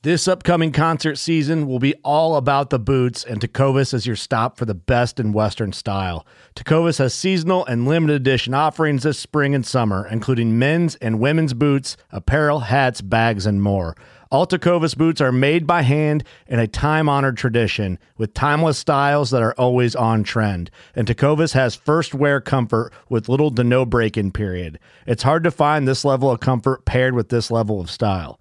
This upcoming concert season will be all about the boots, and Tecovas is your stop for the best in Western style. Tecovas has seasonal and limited edition offerings this spring and summer, including men's and women's boots, apparel, hats, bags, and more. All Tecovas boots are made by hand in a time-honored tradition with timeless styles that are always on trend. And Tecovas has first wear comfort with little to no break-in period. It's hard to find this level of comfort paired with this level of style.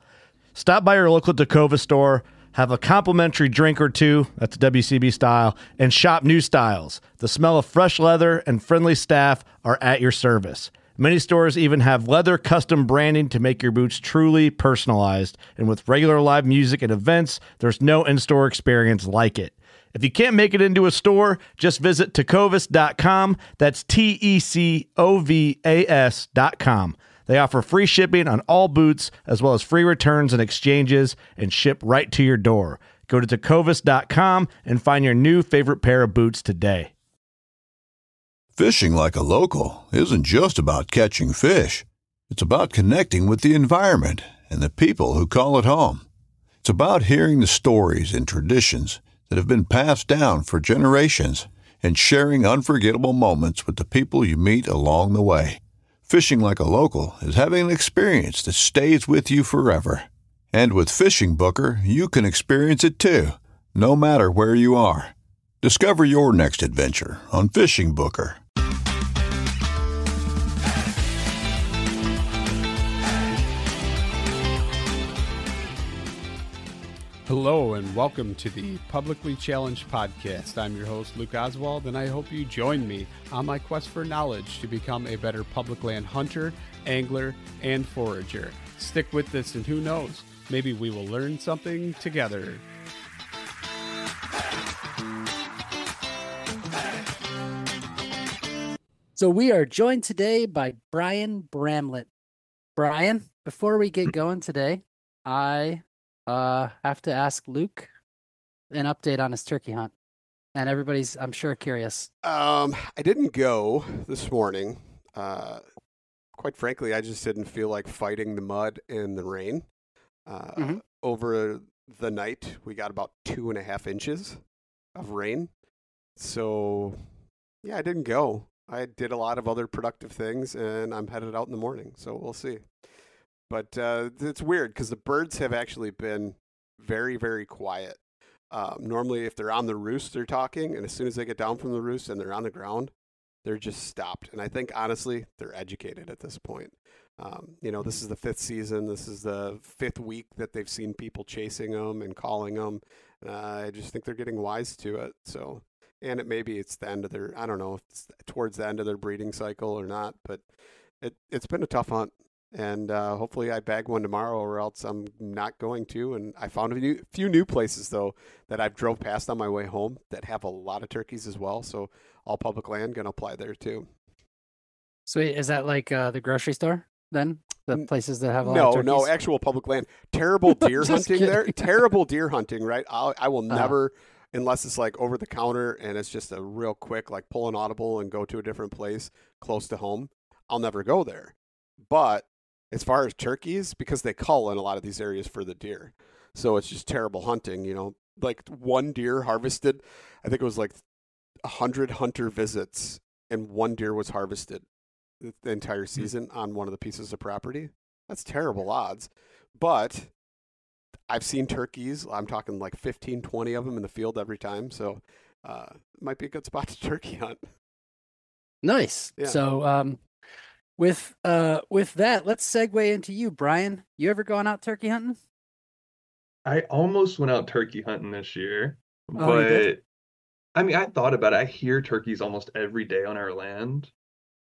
Stop by your local Tecovas store, have a complimentary drink or two, that's WCB style, and shop new styles. The smell of fresh leather and friendly staff are at your service. Many stores even have leather custom branding to make your boots truly personalized. And with regular live music and events, there's no in-store experience like it. If you can't make it into a store, just visit tecovas.com. That's TECOVAS.com. They offer free shipping on all boots, as well as free returns and exchanges, and ship right to your door. Go to tecovas.com and find your new favorite pair of boots today. Fishing like a local isn't just about catching fish. It's about connecting with the environment and the people who call it home. It's about hearing the stories and traditions that have been passed down for generations and sharing unforgettable moments with the people you meet along the way. Fishing like a local is having an experience that stays with you forever. And with Fishing Booker, you can experience it too, no matter where you are. Discover your next adventure on Fishing Booker. Hello and welcome to the Publicly Challenged Podcast. I'm your host, Luke Oswald, and I hope you join me on my quest for knowledge to become a better public land hunter, angler, and forager. Stick with this and who knows, maybe we will learn something together. So we are joined today by Brian Bramlett. Brian, before we get going today, I have to ask Luke an update on his turkey hunt, and everybody's, I'm sure, curious. I didn't go this morning. Quite frankly, I just didn't feel like fighting the mud and the rain. Over the night, we got about 2.5 inches of rain. So, yeah, I didn't go. I did a lot of other productive things, and I'm headed out in the morning, so we'll see. But it's weird because the birds have actually been very, very quiet. Normally, if they're on the roost, they're talking. And as soon as they get down from the roost and they're on the ground, they're just stopped. And I think, honestly, they're educated at this point. This is the 5th season. This is the 5th week that they've seen people chasing them and calling them. I just think they're getting wise to it. So, and maybe it's the end of their, I don't know if it's towards the end of their breeding cycle or not. But it's been a tough hunt. And hopefully I bag one tomorrow, or else I'm not going to. And I found a few new places, though, that I've drove past on my way home that have a lot of turkeys as well. So all public land, going to apply there, too. Sweet. Is that like the grocery store, then? The places that have a lot of turkeys? No, actual public land. Terrible deer hunting kidding. there. Terrible deer hunting, right? I will never, unless it's like over the counter and it's just a real quick, like pull an audible and go to a different place close to home, I'll never go there. But as far as turkeys, because they cull in a lot of these areas for the deer. So it's just terrible hunting, Like one deer harvested, I think it was like 100 hunter visits, and one deer was harvested the entire season on one of the pieces of property. That's terrible odds. But I've seen turkeys. I'm talking like 15, 20 of them in the field every time. So it might be a good spot to turkey hunt. Nice. Yeah. So, with that, let's segue into you, Brian. You ever gone out turkey hunting? I almost went out turkey hunting this year, Oh, you did? but I mean, I thought about it. I hear turkeys almost every day on our land.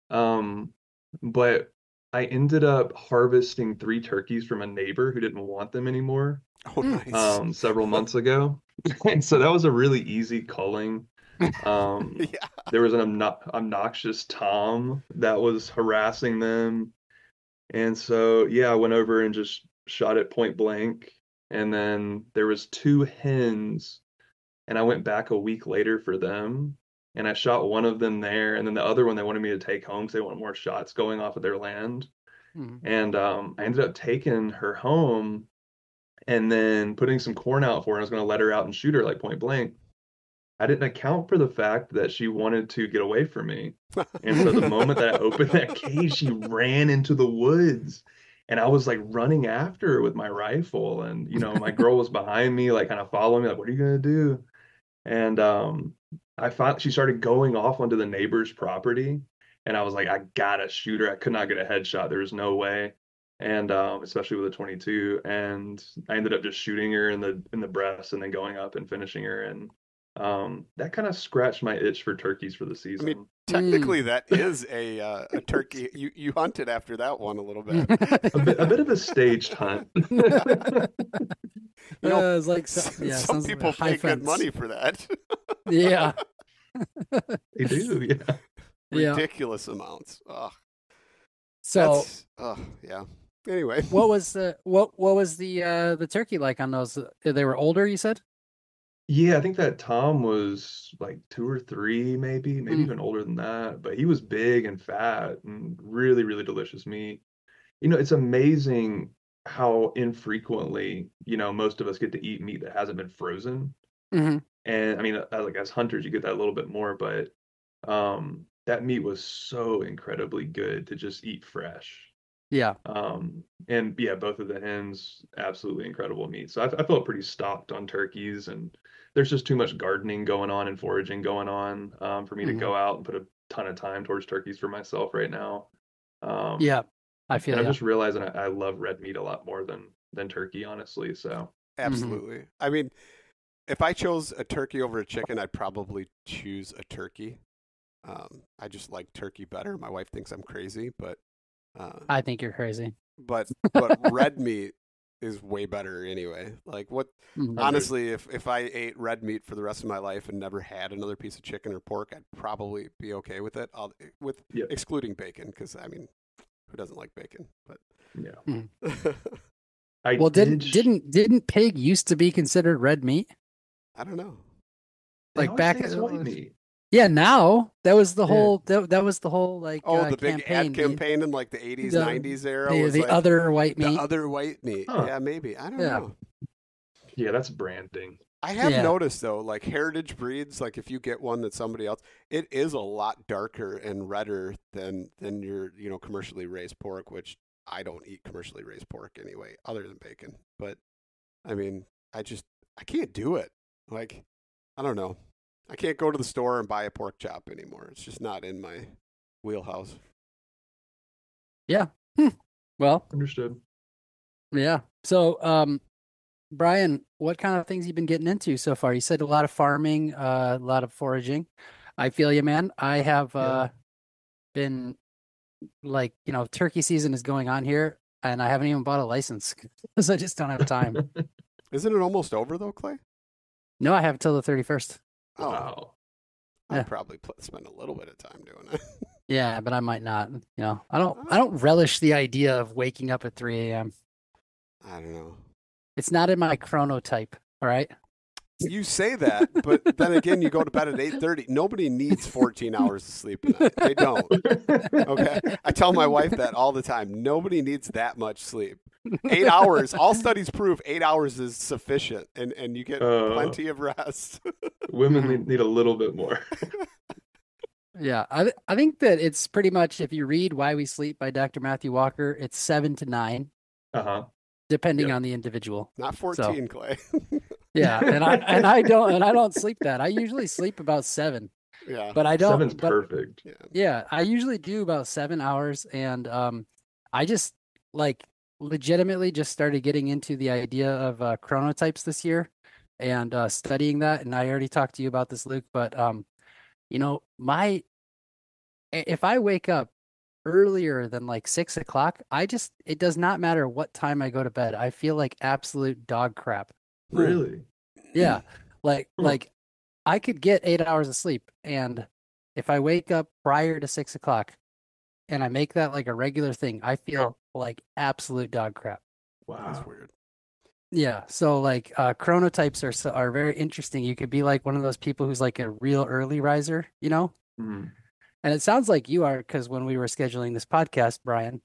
But I ended up harvesting 3 turkeys from a neighbor who didn't want them anymore. Oh, nice. Several months ago. And so that was a really easy culling. Yeah. There was an obnoxious Tom that was harassing them. And so, yeah, I went over and just shot it point blank. And then there was 2 hens, and I went back a week later for them. And I shot one of them there, and then the other one they wanted me to take home because they wanted more shots going off of their land. And I ended up taking her home, and then putting some corn out for her. I was going to let her out and shoot her like point blank. I didn't account for the fact that she wanted to get away from me. And so the moment that I opened that cage, she ran into the woods. And I was like running after her with my rifle. And, you know, my girl was behind me, like kind of following me, like, what are you going to do? And I found she started going off onto the neighbor's property. And I was like, I gotta shoot her. I could not get a headshot. There was no way. And especially with a 22. And I ended up just shooting her in the breast and then going up and finishing her. And that kind of scratched my itch for turkeys for the season. I mean, technically, that is a turkey. You hunted after that one a little bit. a bit of a staged hunt. You know, it's like some people pay good money for that. Yeah, they do. Yeah, ridiculous amounts. Ugh. So, yeah. Anyway, what was the turkey like on those? They were older, you said? Yeah, I think that Tom was like 2 or 3, maybe even older than that. But he was big and fat and really, really delicious meat. You know, it's amazing how infrequently, you know, most of us get to eat meat that hasn't been frozen. Mm-hmm. And I mean, like as hunters, you get that a little bit more, but that meat was so incredibly good to just eat fresh. Yeah. And yeah, both of the hens, absolutely incredible meat. So I felt pretty stocked on turkeys, and there's just too much gardening going on and foraging going on for me to go out and put a ton of time towards turkeys for myself right now. Yeah, I feel. And I'm just realizing I love red meat a lot more than turkey, honestly. So absolutely. I mean, if I chose a turkey over a chicken, I'd probably choose a turkey. I just like turkey better. My wife thinks I'm crazy, but I think you're crazy. But red meat is way better anyway. Like what? Honestly, if I ate red meat for the rest of my life and never had another piece of chicken or pork, I'd probably be okay with it. Excluding bacon, because I mean, who doesn't like bacon? But yeah. Didn't pig used to be considered red meat? I don't know. Like back as white meat. Yeah, now that was the whole that was the whole like the big ad campaign in like the 80s, 90s era. The like, other white meat. The other white meat. Huh. Yeah, maybe. I don't know. Yeah, that's branding. I have noticed though, like heritage breeds, like if you get one that's somebody else, it is a lot darker and redder than your commercially raised pork, which I don't eat commercially raised pork anyway, other than bacon. But I mean, I can't do it. Like, I don't know. I can't go to the store and buy a pork chop anymore. It's just not in my wheelhouse. Yeah. Well, understood. Yeah. So, Brian, what kind of things you been getting into so far? You said a lot of farming, a lot of foraging. I feel you, man. I have been like, turkey season is going on here, and I haven't even bought a license because I just don't have time. Isn't it almost over though, Clay? No, I have until the 31st. Oh, wow. I'll probably spend a little bit of time doing it. Yeah, but I might not. I don't relish the idea of waking up at 3 a.m. I don't know. It's not in my chronotype. All right. You say that, but then again, you go to bed at 8:30. Nobody needs 14 hours of sleep a night. They don't. Okay. I tell my wife that all the time. Nobody needs that much sleep. 8 hours. All studies prove 8 hours is sufficient, and you get plenty of rest. Women need a little bit more. Yeah, I think that it's pretty much, if you read Why We Sleep by Dr. Matthew Walker, it's 7 to 9. Depending on the individual. Not 14, Clay. Yeah, and I don't sleep that. I usually sleep about 7. Yeah. But I don't. 7's perfect. Yeah, I usually do about 7 hours, and I just legitimately just started getting into the idea of chronotypes this year and studying that. And I already talked to you about this, Luke, but if I wake up earlier than like 6 o'clock, it does not matter what time I go to bed. I feel like absolute dog crap. Really? Yeah. Like I could get 8 hours of sleep, and if I wake up prior to 6 o'clock and I make that like a regular thing, I feel like absolute dog crap. Wow. That's weird. Yeah. So like chronotypes are very interesting. You could be like one of those people who's like a real early riser, And it sounds like you are, because when we were scheduling this podcast, Brian,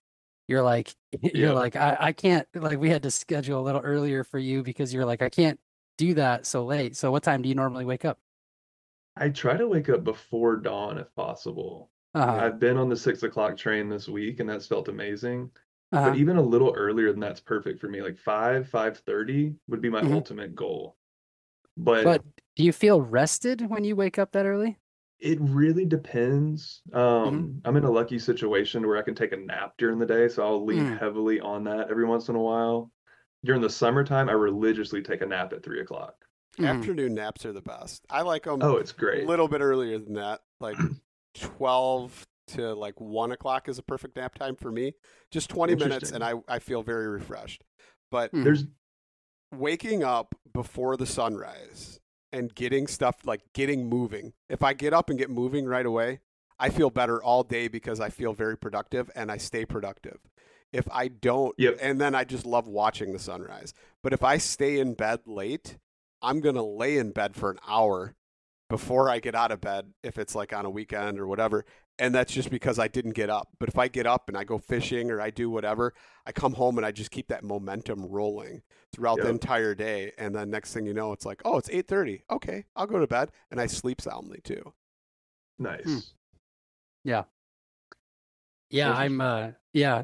you're like you're Yep. like I can't, like we had to schedule a little earlier for you because you're like I can't do that so late. So what time do you normally wake up? I try to wake up before dawn if possible. Uh-huh. Yeah. I've been on the 6 o'clock train this week and that's felt amazing. But Uh-huh. even a little earlier than that's perfect for me. Like 5:30 would be my Hmm. ultimate goal. But But do you feel rested when you wake up that early? it really depends. Hmm. I'm in a lucky situation where I can take a nap during the day, so I'll lean Mm. heavily on that every once in a while. During the summertime, I religiously take a nap at 3 o'clock. Mm. Afternoon naps are the best. I like them Oh, it's a great. little bit earlier than that. Like 12 to like 1 o'clock is a perfect nap time for me. Just 20 minutes and Interesting. I feel very refreshed. But Mm. There's waking up before the sunrise and getting stuff like getting moving. If I get up and get moving right away, I feel better all day because I feel very productive and I stay productive. If I don't, Yep. and then I just love watching the sunrise. But if I stay in bed late, I'm going to lay in bed for an hour before I get out of bed if it's like on a weekend or whatever. And that's just because I didn't get up. But if I get up and I go fishing or I do whatever, I come home and I just keep that momentum rolling throughout the Yep. entire day. And then next thing you know, it's like, oh, it's 8:30. Okay, I'll go to bed. And I sleep soundly too. Mm. Nice. Yeah. Yeah, I'm Interesting. yeah.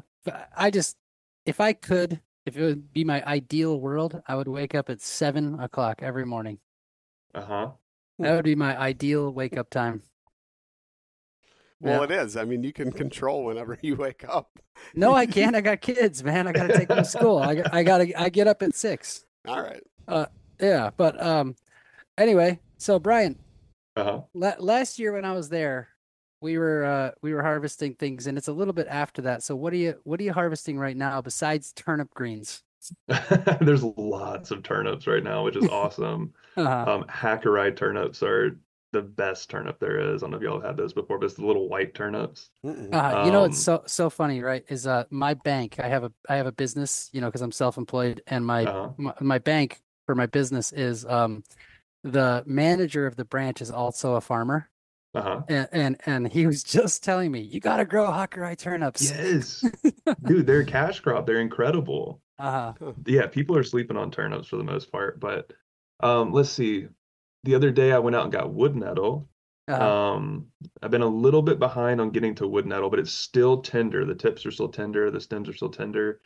I just, if I could, if it would be my ideal world, I would wake up at 7 o'clock every morning. Uh-huh. That would be my ideal wake up time. Well, Yeah. it is. I mean, you can control whenever you wake up. No, I can't. I got kids, man. I got to take them to school. I get up at 6. All right. Uh, yeah, but anyway, so Brian, Uh-huh. last year when I was there, we were harvesting things, and it's a little bit after that. So what are you harvesting right now besides turnip greens? There's lots of turnips right now, which is awesome. Uh-huh. Hackerai turnips are the best turnip there is. I don't know if y'all have had those before, but it's the little white turnips. Mm-mm. You know, it's Um, so funny, right? Is my bank, I have a business, you know, because I'm self-employed, and uh-huh. my bank for my business is the manager of the branch is also a farmer. Uh-huh. And he was just telling me, you gotta grow Hakurai turnips. Yes. Dude, they're a cash crop. They're incredible. Uh-huh. Huh. Yeah, people are sleeping on turnips for the most part, but let's see. The other day I went out and got wood nettle. Uh-huh. Um, I've been a little bit behind on getting to wood nettle, but it's still tender. The tips are still tender, the stems are still tender.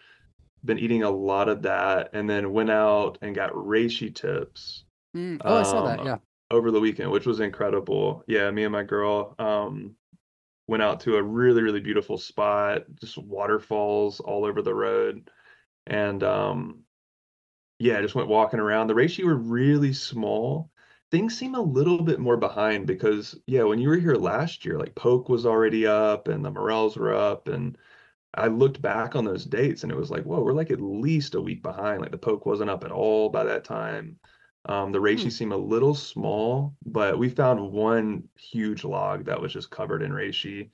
Been eating a lot of that, and then went out and got reishi tips Mm. Oh, I saw that. um Yeah. over the weekend, which was incredible. Yeah, me and my girl went out to a really, really beautiful spot, just waterfalls all over the road. And yeah, I just went walking around. The reishi were really small. Things seem a little bit more behind because, yeah, when you were here last year, like poke was already up and the morels were up. And I looked back on those dates and it was like, whoa, we're like at least a week behind. Like the poke wasn't up at all by that time. The Hmm. reishi seem a little small, but we found one huge log that was just covered in reishi.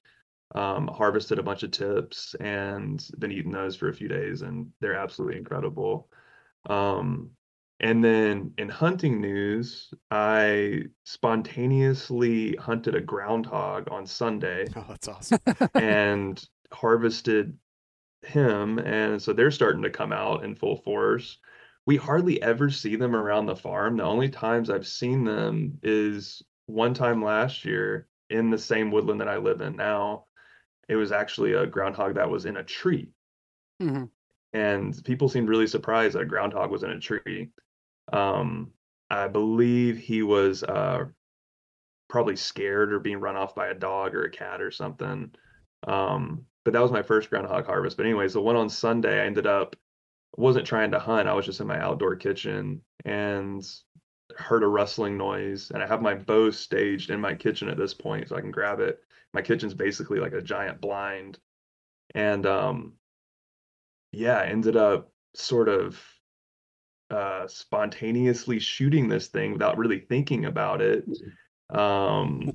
Harvested a bunch of tips and been eating those for a few days, and they're absolutely incredible. Um, and then in hunting news, I spontaneously hunted a groundhog on Sunday Oh, that's awesome. and harvested him. And so they're starting to come out in full force. We hardly ever see them around the farm. The only times I've seen them is one time last year in the same woodland that I live in now. It was actually a groundhog that was in a tree. Hmm. And people seemed really surprised that a groundhog was in a tree. Um, I believe he was probably scared or being run off by a dog or a cat or something. But that was my first groundhog harvest. But anyways, the one on Sunday, I ended up wasn't trying to hunt. I was just in my outdoor kitchen and heard a rustling noise. And I have my bow staged in my kitchen at this point, so I can grab it. My kitchen's basically like a giant blind. And yeah, I ended up sort of spontaneously shooting this thing without really thinking about it. Um,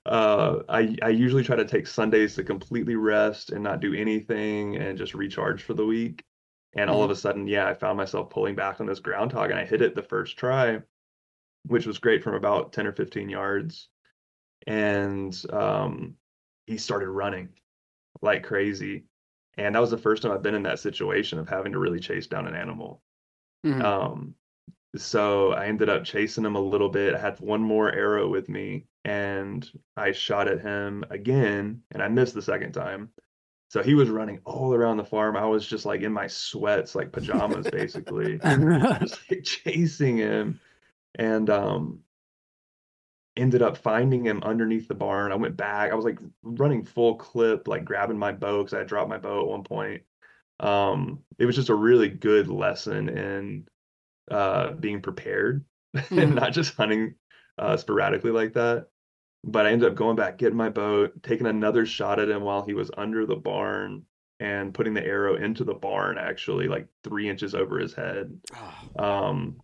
I usually try to take Sundays to completely rest and not do anything and just recharge for the week. And all Hmm. of a sudden, yeah, I found myself pulling back on this groundhog and I hit it the first try, which was great from about 10 or 15 yards. And he started running. like crazy. And that was the first time I've been in that situation of having to really chase down an animal. Mhm. So I ended up chasing him a little bit. I had one more arrow with me and I shot at him again and I missed the second time. So he was running all around the farm. I was just like in my sweats, like pajamas, basically, just like chasing him. And ended up finding him underneath the barn. I went back. I was like running full clip, like grabbing my bow because I had dropped my bow at one point. It was just a really good lesson in being prepared and not just hunting sporadically like that. But I ended up going back, getting my bow, taking another shot at him while he was under the barn and putting the arrow into the barn, actually, like 3 inches over his head. Um,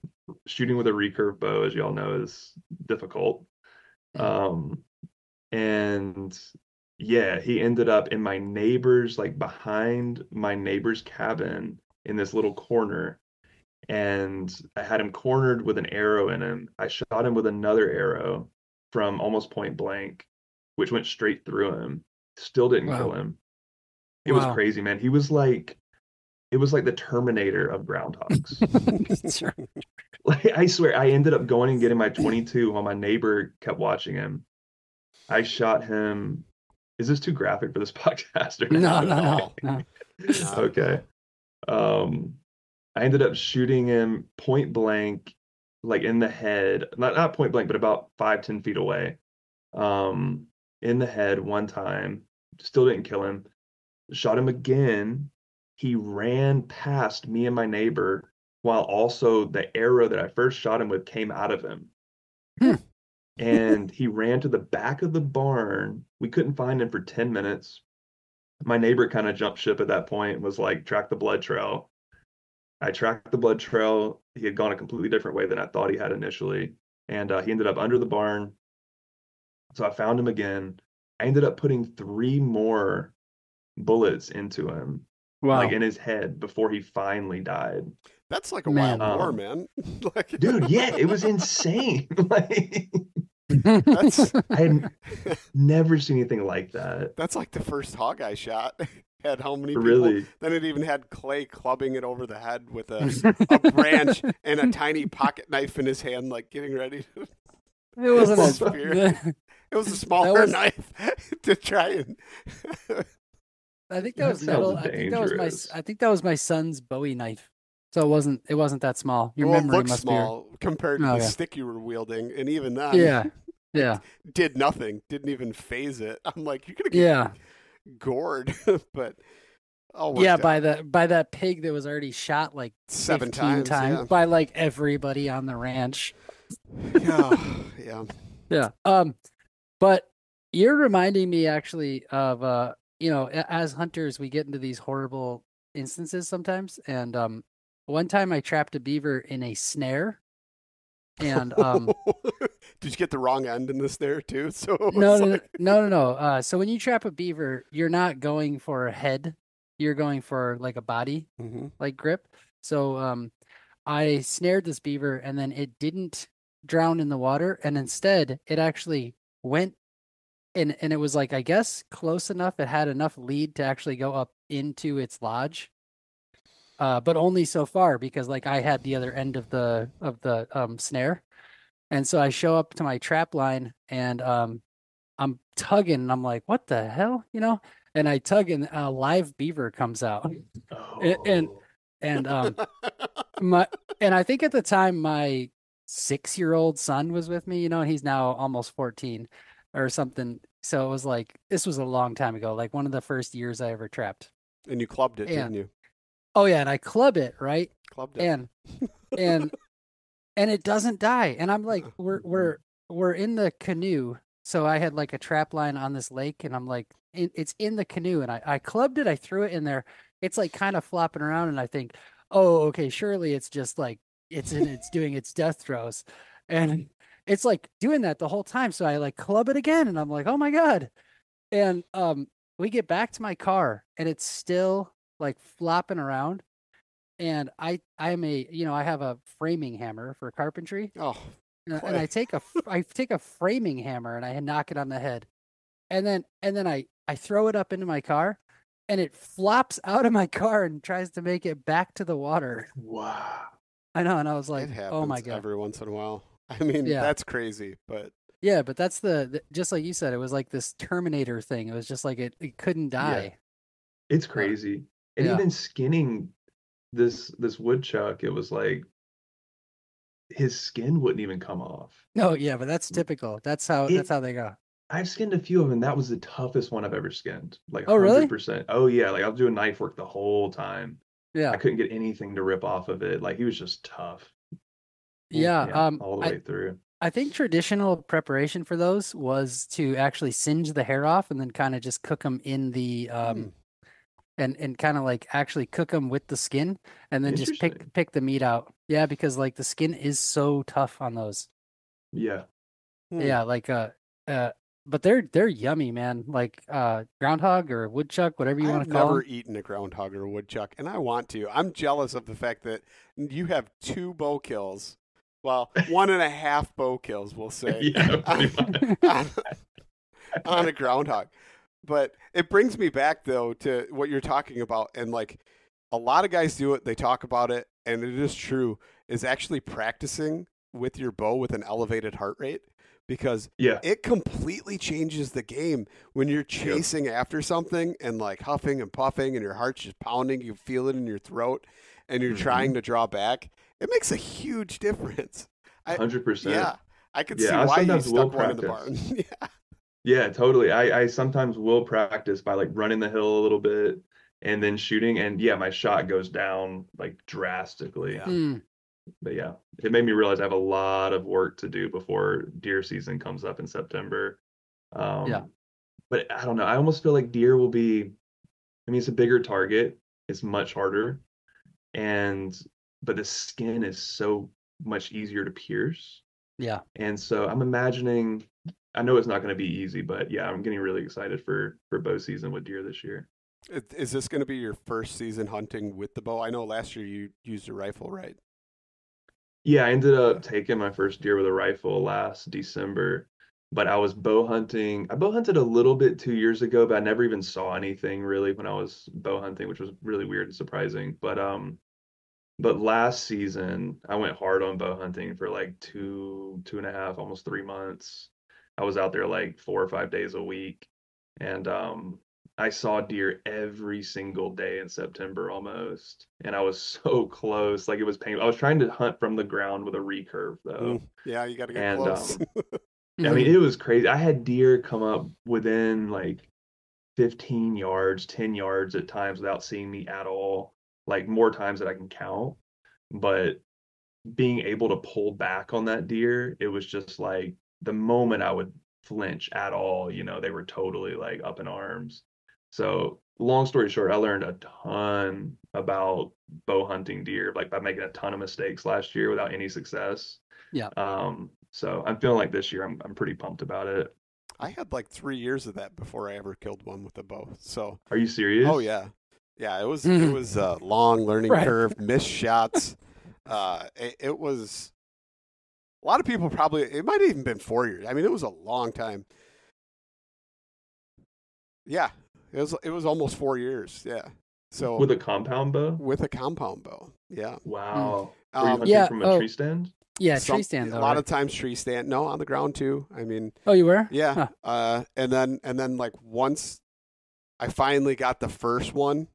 Shooting with a recurve bow, as y'all know, is difficult. And yeah, he ended up in my neighbor's, like behind my neighbor's cabin in this little corner. And I had him cornered with an arrow in him. I shot him with another arrow from almost point blank, which went straight through him. Still didn't kill him. It was crazy, man. It was like the Terminator of groundhogs. Like, I swear, I ended up going and getting my 22 while my neighbor kept watching him. I shot him. Is this too graphic for this podcast? Or No. Okay. I ended up shooting him point blank, like in the head. Not point blank, but about 5-10 feet away. In the head one time. Still didn't kill him. Shot him again. He ran past me and my neighbor while also the arrow that I first shot him with came out of him. And he ran to the back of the barn. We couldn't find him for 10 minutes. My neighbor kind of jumped ship at that point and was like, track the blood trail. I tracked the blood trail. He had gone a completely different way than I thought he had initially. And he ended up under the barn. So I found him again. I ended up putting 3 more bullets into him, like in his head, before he finally died. That's like a wild war, man. Dude, yeah, it was insane. Like, I had never seen anything like that. That's like the first hog I shot. Had how many people? Really? Then it even had Clay clubbing it over the head with a branch and a tiny pocket knife in his hand, like getting ready to. It wasn't a spear. It was a smaller knife to try and. I think that was metal. I think that was my son's Bowie knife. So it wasn't that small. Your memory it must small be compared to the stick you were wielding, and even then, did nothing. Didn't even phase it. I'm like, you're gonna get gored, but by that pig that was already shot like 7 times by like everybody on the ranch. Yeah. But you're reminding me actually of as hunters we get into these horrible instances sometimes, and one time I trapped a beaver in a snare, and did you get the wrong end in the snare too? So no. So when you trap a beaver, you're not going for a head, you're going for like a body, like grip. So I snared this beaver, and then it didn't drown in the water, and instead it actually went. And it was like, I guess, close enough. It had enough lead to actually go up into its lodge, but only so far because like I had the other end of the snare, and so I show up to my trap line and I'm tugging and I'm like, what the hell, And I tug and a live beaver comes out, and I think at the time my 6-year-old son was with me, and he's now almost 14. Or something. So it was like, this was a long time ago, like one of the first years I ever trapped. And you clubbed it, didn't you? Oh yeah, and I club it, right? Clubbed it. And it doesn't die. And I'm like, we're in the canoe. So I had like a trap line on this lake, and I'm like, it's in the canoe, and I clubbed it, I threw it in there. It's like kind of flopping around, and I think, oh, okay, surely it's just like it's doing its death throes. And it's like doing that the whole time. So I like club it again, and I'm like, oh my God. And we get back to my car, and it's still like flopping around. And I have a framing hammer for carpentry. Oh. And I take a framing hammer and I knock it on the head. and then I throw it up into my car, and it flops out of my car and tries to make it back to the water. Wow. I know, and I was It like, happens "Oh my God." every once in a while. I mean, Yeah. that's crazy, but Yeah, but that's just like you said, it was like this Terminator thing. It was just like it couldn't die. It's crazy. And yeah. even skinning this woodchuck, it was like his skin wouldn't even come off. No, yeah, but that's typical. That's how they go. I've skinned a few of them. That was the toughest one I've ever skinned. Like Oh, really? 100%. Oh yeah, like I was doing knife work the whole time. Yeah. I couldn't get anything to rip off of it. Like he was just tough. Yeah. All the way through. I think traditional preparation for those was to actually singe the hair off and then kind of just cook them in the and kind of like actually cook them with the skin and then just pick the meat out. Yeah, because like the skin is so tough on those. Yeah. Yeah, like but they're yummy, man. Like groundhog or woodchuck, whatever you want to call I've never them. eaten a groundhog or a woodchuck, and I want to. I'm jealous of the fact that you have 2 bow kills. Well, 1.5 bow kills, we'll say, on a groundhog. But it brings me back, though, to what you're talking about. And, like, a lot of guys do it. They talk about it, and it is true, is actually practicing with your bow with an elevated heart rate. Because it completely changes the game when you're chasing after something and, like, huffing and puffing and your heart's just pounding. You feel it in your throat, and you're trying to draw back. It makes a huge difference. 100%. Yeah, I could see why you stuck one in the barn. Yeah, totally. I sometimes will practice by like running the hill a little bit and then shooting, and my shot goes down like drastically. But yeah, it made me realize I have a lot of work to do before deer season comes up in September. But I don't know. I almost feel like deer will be, I mean, it's a bigger target. It's much harder. But the skin is so much easier to pierce. Yeah. And so I'm imagining, I know it's not going to be easy, but yeah, I'm getting really excited for bow season with deer this year. Is this going to be your first season hunting with the bow? I know last year you used a rifle, right? Yeah, I ended up taking my first deer with a rifle last December, but I was bow hunting. I bow hunted a little bit 2 years ago, but I never even saw anything really when I was bow hunting, which was really weird and surprising. But last season, I went hard on bow hunting for like 2.5, almost 3 months. I was out there like 4 or 5 days a week, and I saw deer every single day in September almost, and I was so close. Like it was painful. I was trying to hunt from the ground with a recurve though. Yeah, you got to get close. I mean, it was crazy. I had deer come up within like 15 yards, 10 yards at times without seeing me at all. Like more times that I can count, but being able to pull back on that deer, it was just like the moment I would flinch at all, they were totally like up in arms. So long story short, I learned a ton about bow hunting deer, like by making a ton of mistakes last year without any success. Yeah. So I'm feeling like this year I'm pretty pumped about it. I had like 3 years of that before I ever killed one with a bow. So are you serious? Oh yeah. Yeah, it was a long learning curve, missed shots. It was a lot of people probably, it might have even been 4 years. I mean, it was a long time. Yeah, it was almost 4 years. Yeah. So with a compound bow? With a compound bow. Yeah. Wow. Were you hunting from a tree stand? Yeah, tree stand though. A lot of times tree stand. No, on the ground too. I mean. Oh, you were? Yeah. Huh. And then like once I finally got the first one,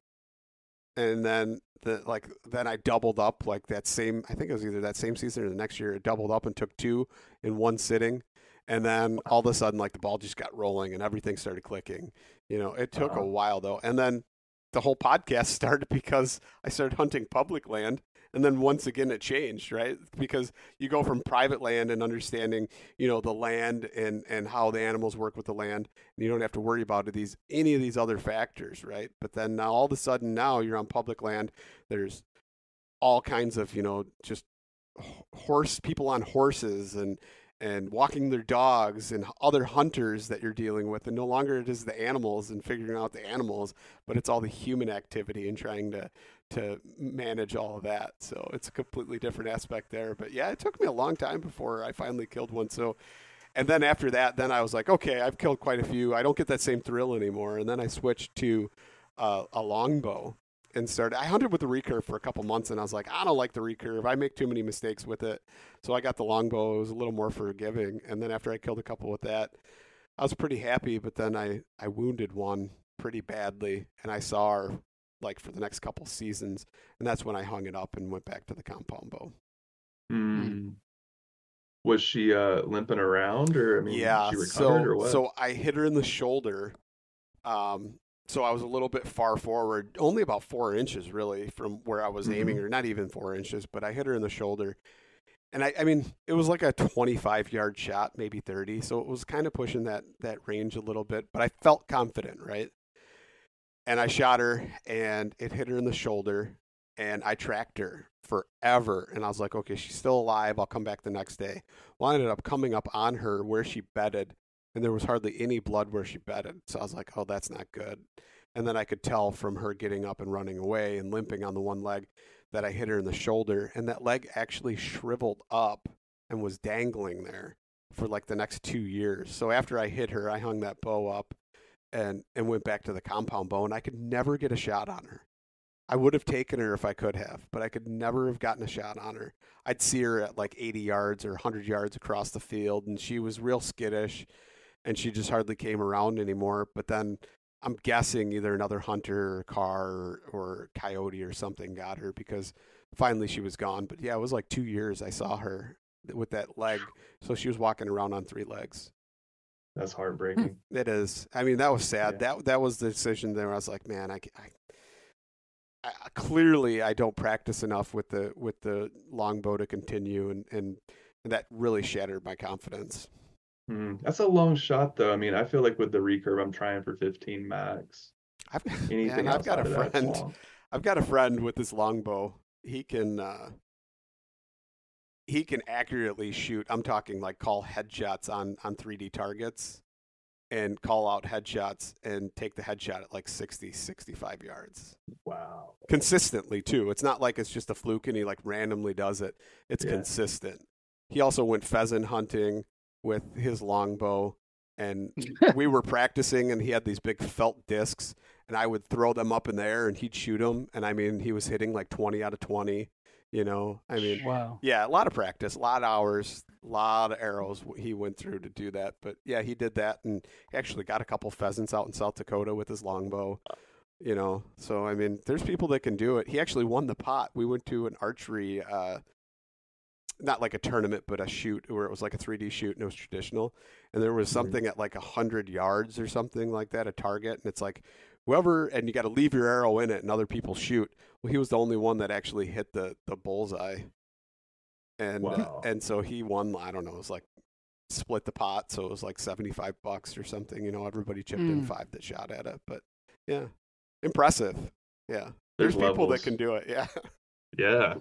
and then then I doubled up like that same. I think it was either that same season or the next year. It doubled up and took 2 in one sitting, and then all of a sudden like the ball just got rolling and everything started clicking. It took a while though, and then the whole podcast started because I started hunting public land. And then once again, it changed, right? Because you go from private land and understanding, the land and how the animals work with the land, and you don't have to worry about any of these other factors, right? But then now all of a sudden now you're on public land. There's all kinds of, just people on horses and walking their dogs and other hunters that you're dealing with. And no longer it is the animals and figuring out the animals, but it's all the human activity and trying to manage all of that. So it's a completely different aspect there. But yeah, it took me a long time before I finally killed one. So And then after that, then I was like, okay, I've killed quite a few. I don't get that same thrill anymore. And then I switched to a longbow and started. I hunted with the recurve for a couple months, and I was like, I don't like the recurve. I make too many mistakes with it. So I got the longbow. It was a little more forgiving. And then after I killed a couple with that, I was pretty happy. But then I wounded one pretty badly, and I saw her like for the next couple seasons, and that's when I hung it up and went back to the compound bow. Was she limping around, or yeah, she recovered, or what? So I hit her in the shoulder. So I was a little bit far forward, only about 4 inches really from where I was aiming, or not even 4 inches, but I hit her in the shoulder. And I mean, it was like a 25-yard shot, maybe 30. So it was kind of pushing that range a little bit, but I felt confident, right? And I shot her, and it hit her in the shoulder, and I tracked her forever. And I was like, okay, she's still alive. I'll come back the next day. Well, I ended up coming up on her where she bedded, and there was hardly any blood where she bedded. So I was like, oh, that's not good. And then I could tell from her getting up and running away and limping on the one leg that I hit her in the shoulder. And that leg actually shriveled up and was dangling there for like the next 2 years. So after I hit her, I hung that bow up and went back to the compound bow, and I could never get a shot on her. I would have taken her if I could have, but I could never have gotten a shot on her. I'd see her at like 80 yards or 100 yards across the field, and she was real skittish, and she just hardly came around anymore. But then I'm guessing either another hunter or car or coyote or something got her, because finally she was gone. But yeah, it was like 2 years I saw her with that leg. So she was walking around on 3 legs. That's heartbreaking. It is. I mean, that was sad. Yeah. That was the decision there. I was like, man, I clearly I don't practice enough with the longbow to continue, and that really shattered my confidence. That's a long shot, though. I mean, I feel like with the recurve, I'm trying for 15 max. I've got a friend with this longbow. He can accurately shoot. I'm talking like call headshots on 3D targets, and call out headshots and take the headshot at like 60, 65 yards. Wow. Consistently, too. It's not like it's just a fluke and he like randomly does it. It's consistent. He also went pheasant hunting with his longbow, and we were practicing, and he had these big felt discs, and I would throw them up in the air and he'd shoot them. And I mean, he was hitting like 20 out of 20. You know, I mean, wow. Yeah, a lot of practice, a lot of hours, a lot of arrows he went through to do that. But yeah, he did that, and he actually got a couple pheasants out in South Dakota with his longbow, you know. So, I mean, there's people that can do it. He actually won the pot. We went to an archery, not like a tournament, but a shoot where it was like a 3D shoot, and it was traditional. And there was something at like 100 yards or something like that, a target. And it's like, whoever, and you got to leave your arrow in it and other people shoot. Well, he was the only one that actually hit the bullseye. And wow. And so he won, I don't know, it was like split the pot. So it was like $75 or something. You know, everybody chipped in 5 that shot at it. But yeah, impressive. Yeah. There's people levels that can do it. Yeah. Yeah.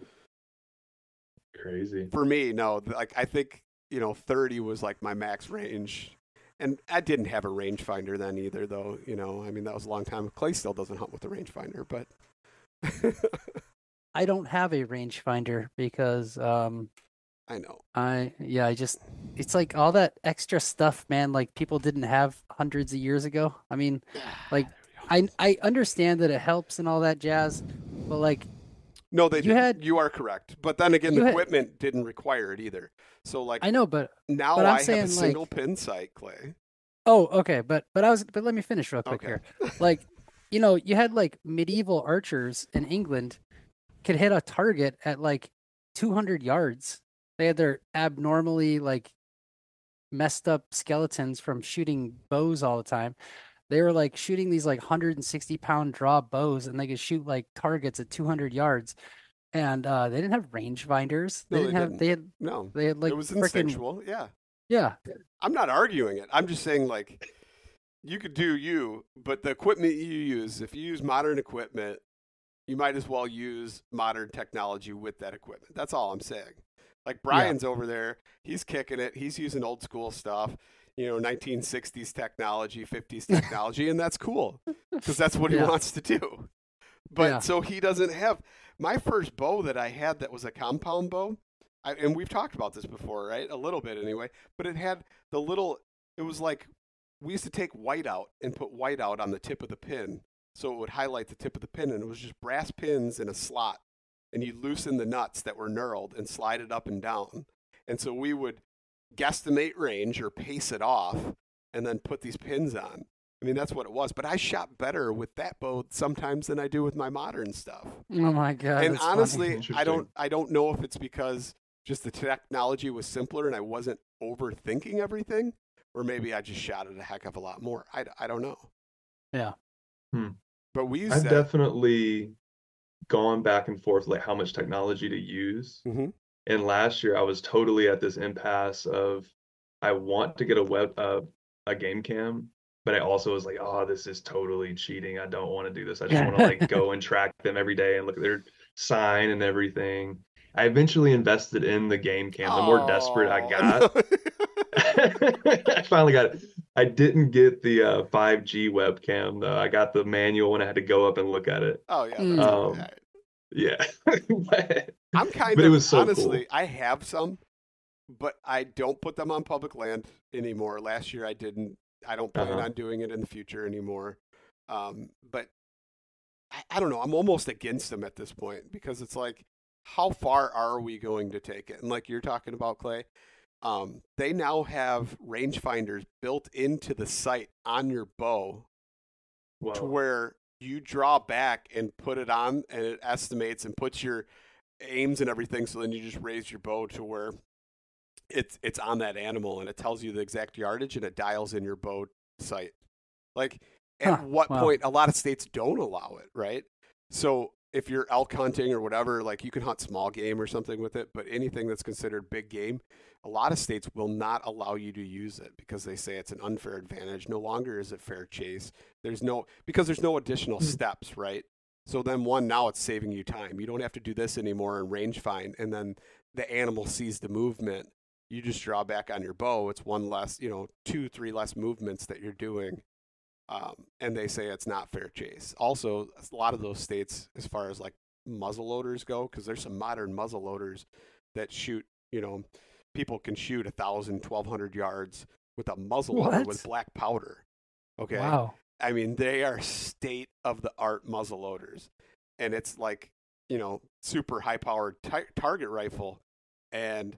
Crazy. For me, no, like I think, you know, 30 was like my max range. And I didn't have a rangefinder then either, though. You know, I mean, that was a long time. Clay still doesn't hunt with a rangefinder, but I don't have a rangefinder because I know. It's like all that extra stuff, man. Like people didn't have hundreds of years ago. I mean, like I understand that it helps and all that jazz, but like. No, they didn't. You are correct. But then again, the equipment didn't require it either. So like I know, but now I have a single pin sight, Clay. Oh, okay. But let me finish real quick here. Like, you know, you had like medieval archers in England could hit a target at like 200 yards. They had their abnormally like messed up skeletons from shooting bows all the time. They were like shooting these like 160-pound draw bows, and they could shoot like targets at 200 yards. And they didn't have rangefinders. They had like it was instinctual. Yeah. Yeah. I'm not arguing it. I'm just saying like you could do you, but the equipment you use, if you use modern equipment, you might as well use modern technology with that equipment. That's all I'm saying. Like Brian's over there, he's kicking it. He's using old school stuff. You know, 1960s technology, 50s technology, and that's cool because that's what he wants to do. But so he doesn't have my first bow that I had that was a compound bow. and we've talked about this before, right? A little bit anyway. But it had the little. It was like we used to take white out and put white out on the tip of the pin, so it would highlight the tip of the pin, and it was just brass pins in a slot, and you loosen the nuts that were knurled and slide it up and down, and so we would guesstimate range or pace it off, and then put these pins on. I mean, that's what it was. But I shot better with that bow sometimes than I do with my modern stuff. Oh my god! And honestly, Interesting. I don't know if it's because just the technology was simpler and I wasn't overthinking everything, or maybe I just shot it a heck of a lot more. I don't know. Yeah. But we used I've that. definitely gone back and forth like how much technology to use. Mhm. And last year I was totally at this impasse of I want to get a game cam, but I also was like, oh, this is totally cheating. I don't want to do this. I just want to like go and track them every day and look at their sign and everything. I eventually invested in the game cam. The more desperate I got, I finally got it. I didn't get the 5G webcam though. I got the manual when I had to go up and look at it. Oh yeah. Mm. That's all right. Yeah. I'm kind But of it was so honestly, cool. I have some, but I don't put them on public land anymore. Last year I didn't. I don't plan Uh-huh. on doing it in the future anymore. But I don't know. I'm almost against them at this point because it's like, how far are we going to take it? And like you're talking about, Clay, they now have rangefinders built into the sight on your bow to Whoa. where you draw back and put it on, and it estimates and puts your aims and everything. So then you just raise your bow to where it's on that animal, and it tells you the exact yardage, and it dials in your bow sight. Like, at what wow. point, a lot of states don't allow it, right? So if you're elk hunting or whatever, like you can hunt small game or something with it, but anything that's considered big game, a lot of states will not allow you to use it because they say it's an unfair advantage. No longer is it fair chase. Because there's no additional steps, right? So then now it's saving you time. You don't have to do this anymore and range find, and then the animal sees the movement. You just draw back on your bow. It's one less, 2, 3 less movements that you're doing. And they say it's not fair chase. Also, a lot of those states, as far as like muzzle loaders go, because there's some modern muzzle loaders that shoot, people can shoot 1,000, 1,200 yards with a muzzle loader with black powder. Okay. Wow. I mean, they are state of the art muzzle loaders. And it's like, super high powered target rifle. And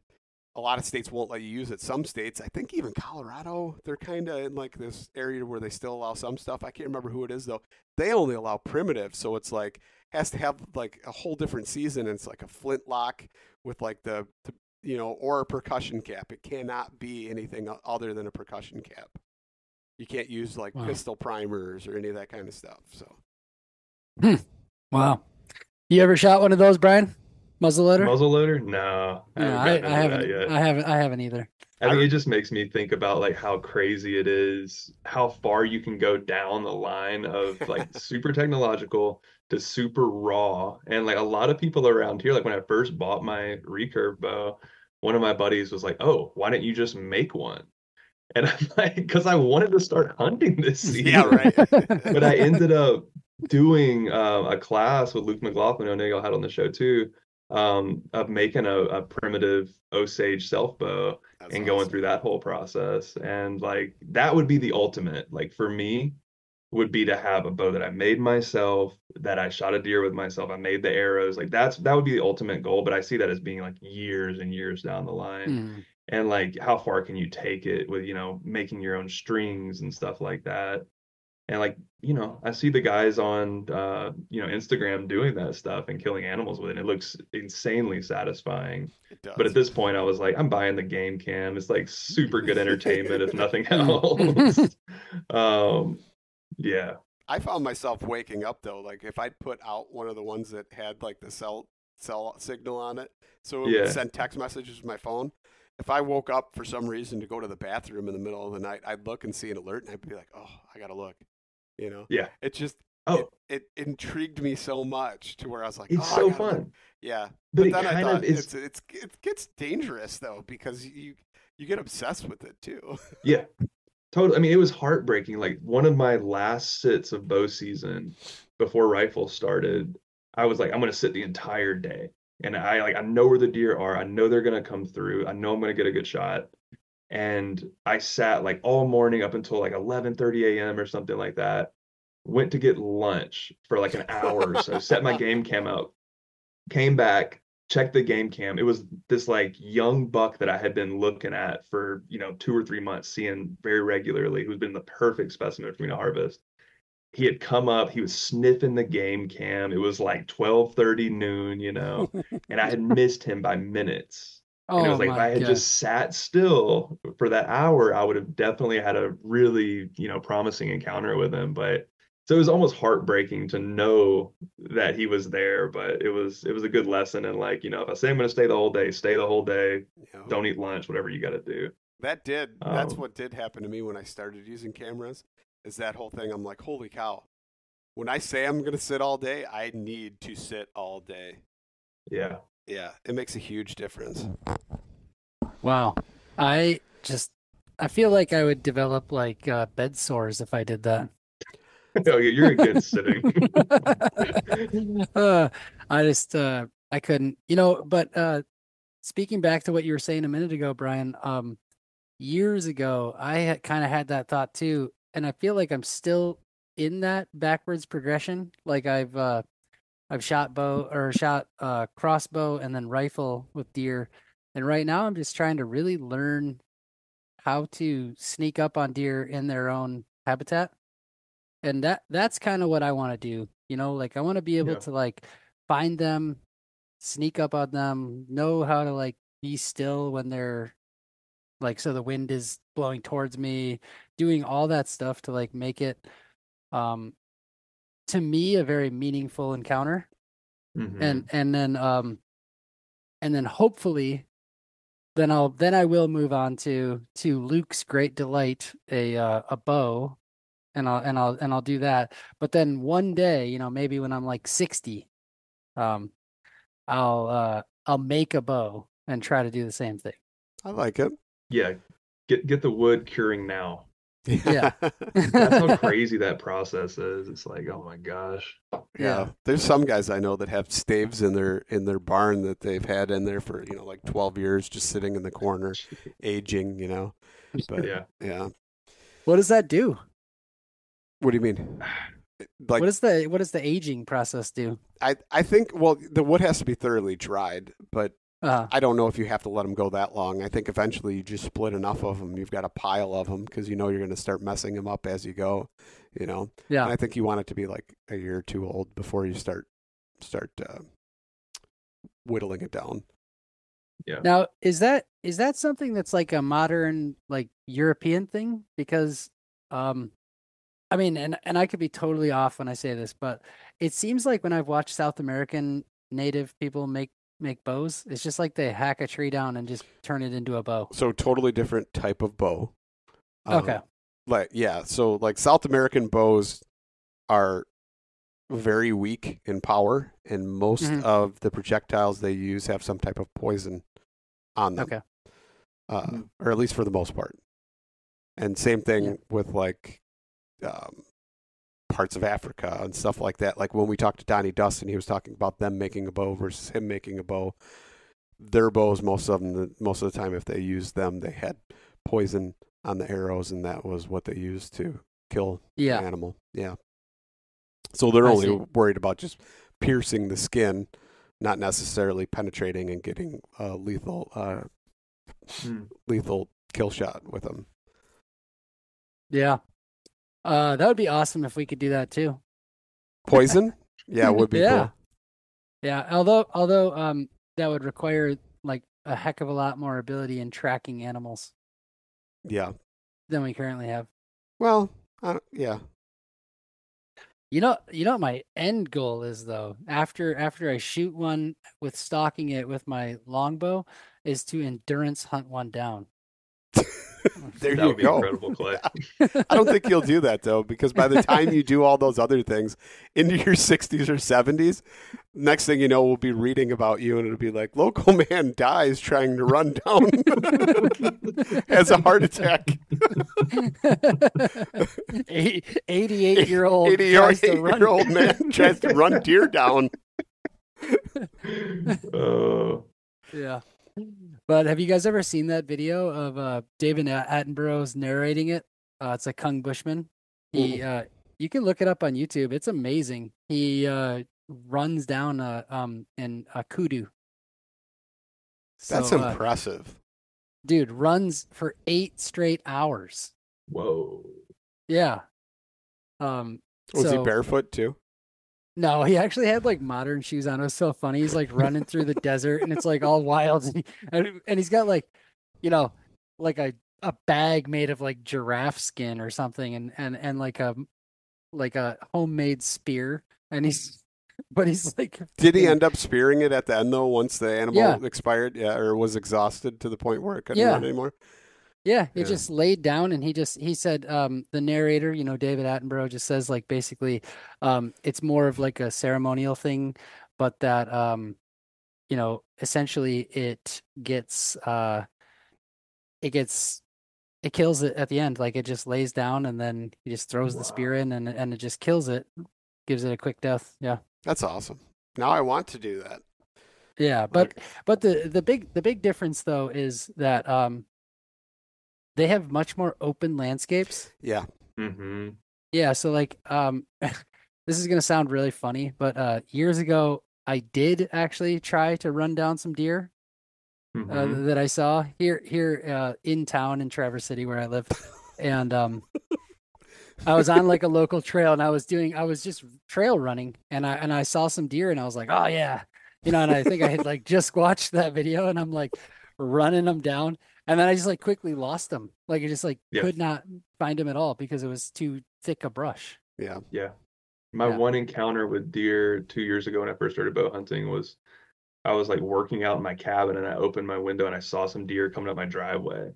a lot of states won't let you use it. Some states, I think even Colorado, they're kind of in like this area where they still allow some stuff. I can't remember who it is though. They only allow primitive, so it's like has to have like a whole different season. And it's like a flintlock with like the or a percussion cap. It cannot be anything other than a percussion cap. You can't use like pistol primers or any of that kind of stuff. So, wow. You ever shot one of those, Brian? Muzzleloader? Muzzleloader? No, I haven't gotten into that yet. I haven't either. I think it just makes me think about like how crazy it is, how far you can go down the line of like super technological to super raw. And like a lot of people around here, like when I first bought my recurve bow, one of my buddies was like, "Oh, why don't you just make one?" And I'm like, because I wanted to start hunting this season. yeah, right. But I ended up doing a class with Luke McLaughlin, who I know y'all had on the show too, of making a primitive Osage self bow and going through that whole process. And like that would be the ultimate, like for me, would be to have a bow that I made myself, that I shot a deer with myself, I made the arrows. Like that would be the ultimate goal. But I see that as being like years and years down the line. And like how far can you take it with, making your own strings and stuff like that. And like, I see the guys on, Instagram doing that stuff and killing animals with it. And it looks insanely sasatisfying. It does. But at this point, I was like, I'm buying the game cam. It's like super good entertainment, if nothing else. Yeah. I found myself waking up though, like if I'd put out one of the ones that had like the cell signal on it, so it would send text messages to my phone. If I woke up for some reason to go to the bathroom in the middle of the night, I'd look and see an alert, and I'd be like, "Oh, I gotta look," Yeah. It just it intrigued me so much to where I was like, it's so fun. Look. Yeah, But then it I kind thought of is. it gets dangerous though because you get obsessed with it too. Yeah. Totally. I mean, it was heartbreaking. Like one of my last sits of bow season before rifle started, I was like, I'm going to sit the entire day. and I know where the deer are. I know they're gonna come through. I know I'm gonna get a good shot. And I sat like all morning up until like 11:30 a.m. or something like that. Went to get lunch for like an hour or so, set my game cam up, came back, checked the game cam. It was this like young buck that I had been looking at for, 2 or 3 months, seeing very regularly, who's been the perfect specimen for me to harvest. He had come up, he was sniffing the game cam. It was like 12:30 noon, and I had missed him by minutes. And it Oh was like if my I had God. just sat still for that hour, I would have definitely had a really, promising encounter with him. But so it was almost heartbreaking to know that he was there, but it was a good lesson. And like, if I say I'm going to stay the whole day, stay the whole day. Don't eat lunch, whatever you got to do. That's what did happen to me when I started using cameras, is that whole thing. I'm like, holy cow. When I say I'm going to sit all day, I need to sit all day. Yeah. Yeah, it makes a huge difference. Wow. I feel like I would develop like bed sores if I did that. Oh, yeah, you're against sitting. I couldn't, but speaking back to what you were saying a minute ago, Brian, years ago, I had kind of had that thought too, and I feel like I'm still in that backwards progression. Like I've shot crossbow and then rifle with deer, and right now I'm just trying to really learn how to sneak up on deer in their own habitat. And that's kind of what I want to do. Like I want to be able to like find them, sneak up on them, know how to like be still when they're like, so the wind is blowing towards me, doing all that stuff to like make it, to me, a very meaningful encounter. Mhm. And then hopefully then I will move on to Luke's great delight, a bow. And I'll do that. But then one day, maybe when I'm like 60, I'll make a bow and try to do the same thing. I like it. Yeah. Get the wood curing now. Yeah. That's how crazy that process is. It's like, oh my gosh. Yeah. There's some guys I know that have staves in their barn that they've had in there for, like 12 years, just sitting in the corner, aging, But yeah. What does that do? What do you mean? Like, what does the aging process do? I think, well, the wood has to be thoroughly dried, but I don't know if you have to let them go that long. I think eventually you just split enough of them. You've got a pile of them because you're going to start messing them up as you go, Yeah. And I think you want it to be like a year or two old before you start whittling it down. Yeah. Now, is that something that's like a modern, like European thing? Because, I mean, and I could be totally off when I say this, but it seems like when I've watched South American native people make bows, it's just like they hack a tree down and just turn it into a bow. So totally different type of bow. Okay. So like South American bows are very weak in power, and most of the projectiles they use have some type of poison on them. Okay. Or at least for the most part. And same thing with like parts of Africa and stuff like that. Like when we talked to Donnie Dustin, he was talking about them making a bow versus him making a bow. Their bows, most of the time, if they used them, they had poison on the arrows, and that was what they used to kill the animal. Yeah. So they're only worried about just piercing the skin, not necessarily penetrating and getting a lethal kill shot with them. Yeah. That would be awesome if we could do that too. Poison? Yeah, it would be cool. Yeah. Although that would require like a heck of a lot more ability in tracking animals. Yeah. Than we currently have. Well, yeah. You know what my end goal is though, after I shoot one with stalking it with my longbow, is to endurance hunt one down. There that you would be go. incredible, Clay. I don't think you'll do that though, because by the time you do all those other things into your 60s or 70s, next thing you know, we'll be reading about you, and it'll be like, local man dies trying to run down, has a heart attack. 88-year-old 88-year-old man tries to run deer down. Oh, Yeah. But have you guys ever seen that video of David Attenborough's narrating it? It's a Kung Bushman. He you can look it up on YouTube. It's amazing. He runs down in a kudu. That's So impressive. dude runs for 8 straight hours. whoa. Yeah. Was he So barefoot too? no, he actually had like modern shoes on. It was so funny. He's like running through the desert and it's like all wild. And he's got like, you know, like a bag made of like giraffe skin or something and like a homemade spear. And he's like, Did he end up spearing it at the end though? Once the animal Yeah. expired, or was exhausted to the point where it couldn't Yeah. run anymore? Yeah, he Yeah. just laid down and he said the narrator, David Attenborough just says like basically it's more of like a ceremonial thing, but that essentially it kills it at the end. Like it just lays down and then he just throws the spear in and it just kills it, gives it a quick death. Yeah. That's awesome. Now I want to do that. Yeah, but the big difference though is that they have much more open landscapes. Yeah. Mm-hmm. Yeah, so like this is gonna sound really funny, but years ago I did actually try to run down some deer Mm-hmm. that I saw here in town in Traverse City where I live. And I was on like a local trail and I was just trail running and I saw some deer and I was like, "Oh yeah." And I think I had like just watched that video and I'm like running them down and then I just like quickly lost them. Like I just like Yeah. could not find them at all because it was too thick a brush. Yeah. Yeah. My Yeah. one encounter with deer 2 years ago when I first started bow hunting was I was like working out in my cabin and I opened my window and I saw some deer coming up my driveway.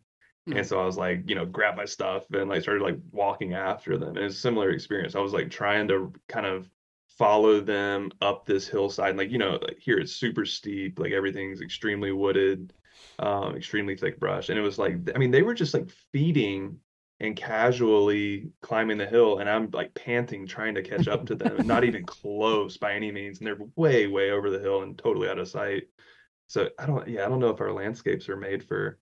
And so I was like, grab my stuff and like started like walking after them. And it was a similar experience. I was like trying to kind of follow them up this hillside. Like, like here it's super steep, like everything's extremely wooded, extremely thick brush. And it was like, I mean, they were just like feeding and casually climbing the hill. And I'm like panting, trying to catch up to them, and not even close by any means. And they're way, way over the hill and totally out of sight. So I don't know if our landscapes are made for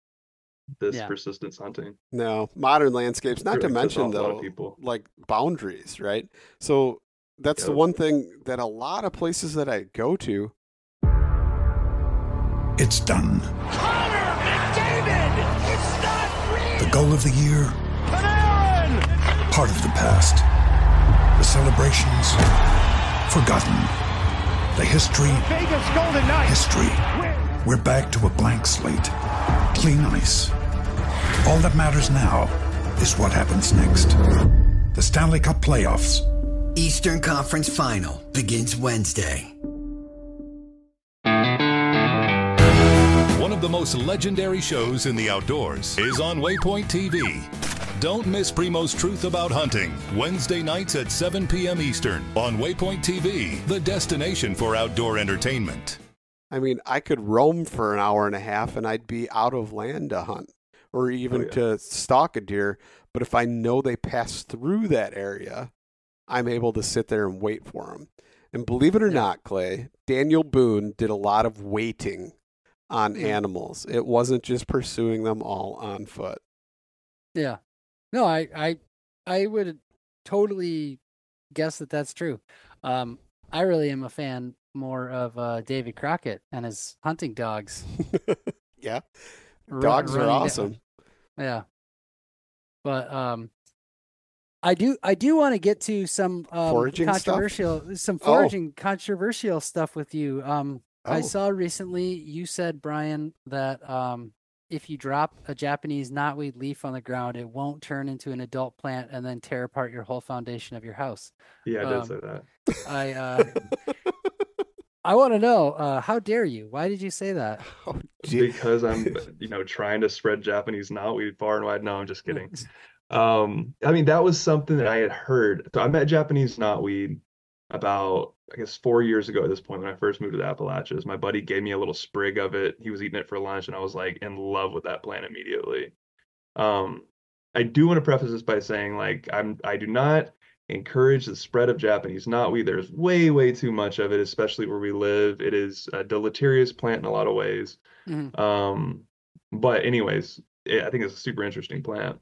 this Yeah. persistence hunting. No, modern landscapes, not to Really puts mention off a lot of though, people. like boundaries, right? So that's the Yep. one thing that a lot of places that I go to, It's done. Connor McDavid! It's not real! The goal of the year, Panarin! part of the past. The celebrations, forgotten. The history, Vegas Golden Knights! history. We're back to a blank slate. Clean ice. All that matters now is what happens next. The Stanley Cup playoffs. Eastern Conference Final begins Wednesday. One of the most legendary shows in the outdoors is on Waypoint TV. Don't miss Primo's Truth About Hunting, Wednesday nights at 7 p.m. Eastern on Waypoint TV, the destination for outdoor entertainment. I mean, I could roam for an hour and a half and I'd be out of land to hunt or even to stalk a deer. But if I know they pass through that area, I'm able to sit there and wait for them. And believe it or not, Clay, Daniel Boone did a lot of waiting on animals. It wasn't just pursuing them all on foot. Yeah. No, I would totally guess that that's true. I really am a fan more of David Crockett and his hunting dogs. Yeah. Dogs are running down- awesome. Yeah. But I do want to get to some Foraging stuff? controversial stuff with you. I Oh. saw recently you said, Brian, that if you drop a Japanese knotweed leaf on the ground, it won't turn into an adult plant and then tear apart your whole foundation of your house. Yeah, I did say that. I want to know, how dare you? Why did you say that? Oh, gee. Because I'm, trying to spread Japanese knotweed far and wide. No, I'm just kidding. I mean, that was something that I had heard. So I met Japanese knotweed about, I guess, 4 years ago at this point when I first moved to the Appalachians. My buddy gave me a little sprig of it. He was eating it for lunch, and I was like in love with that plant immediately. I do want to preface this by saying, like, I do not encourage the spread of Japanese knotweed. There's way too much of it, especially where we live. It is a deleterious plant in a lot of ways. But anyways, I think it's a super interesting plant.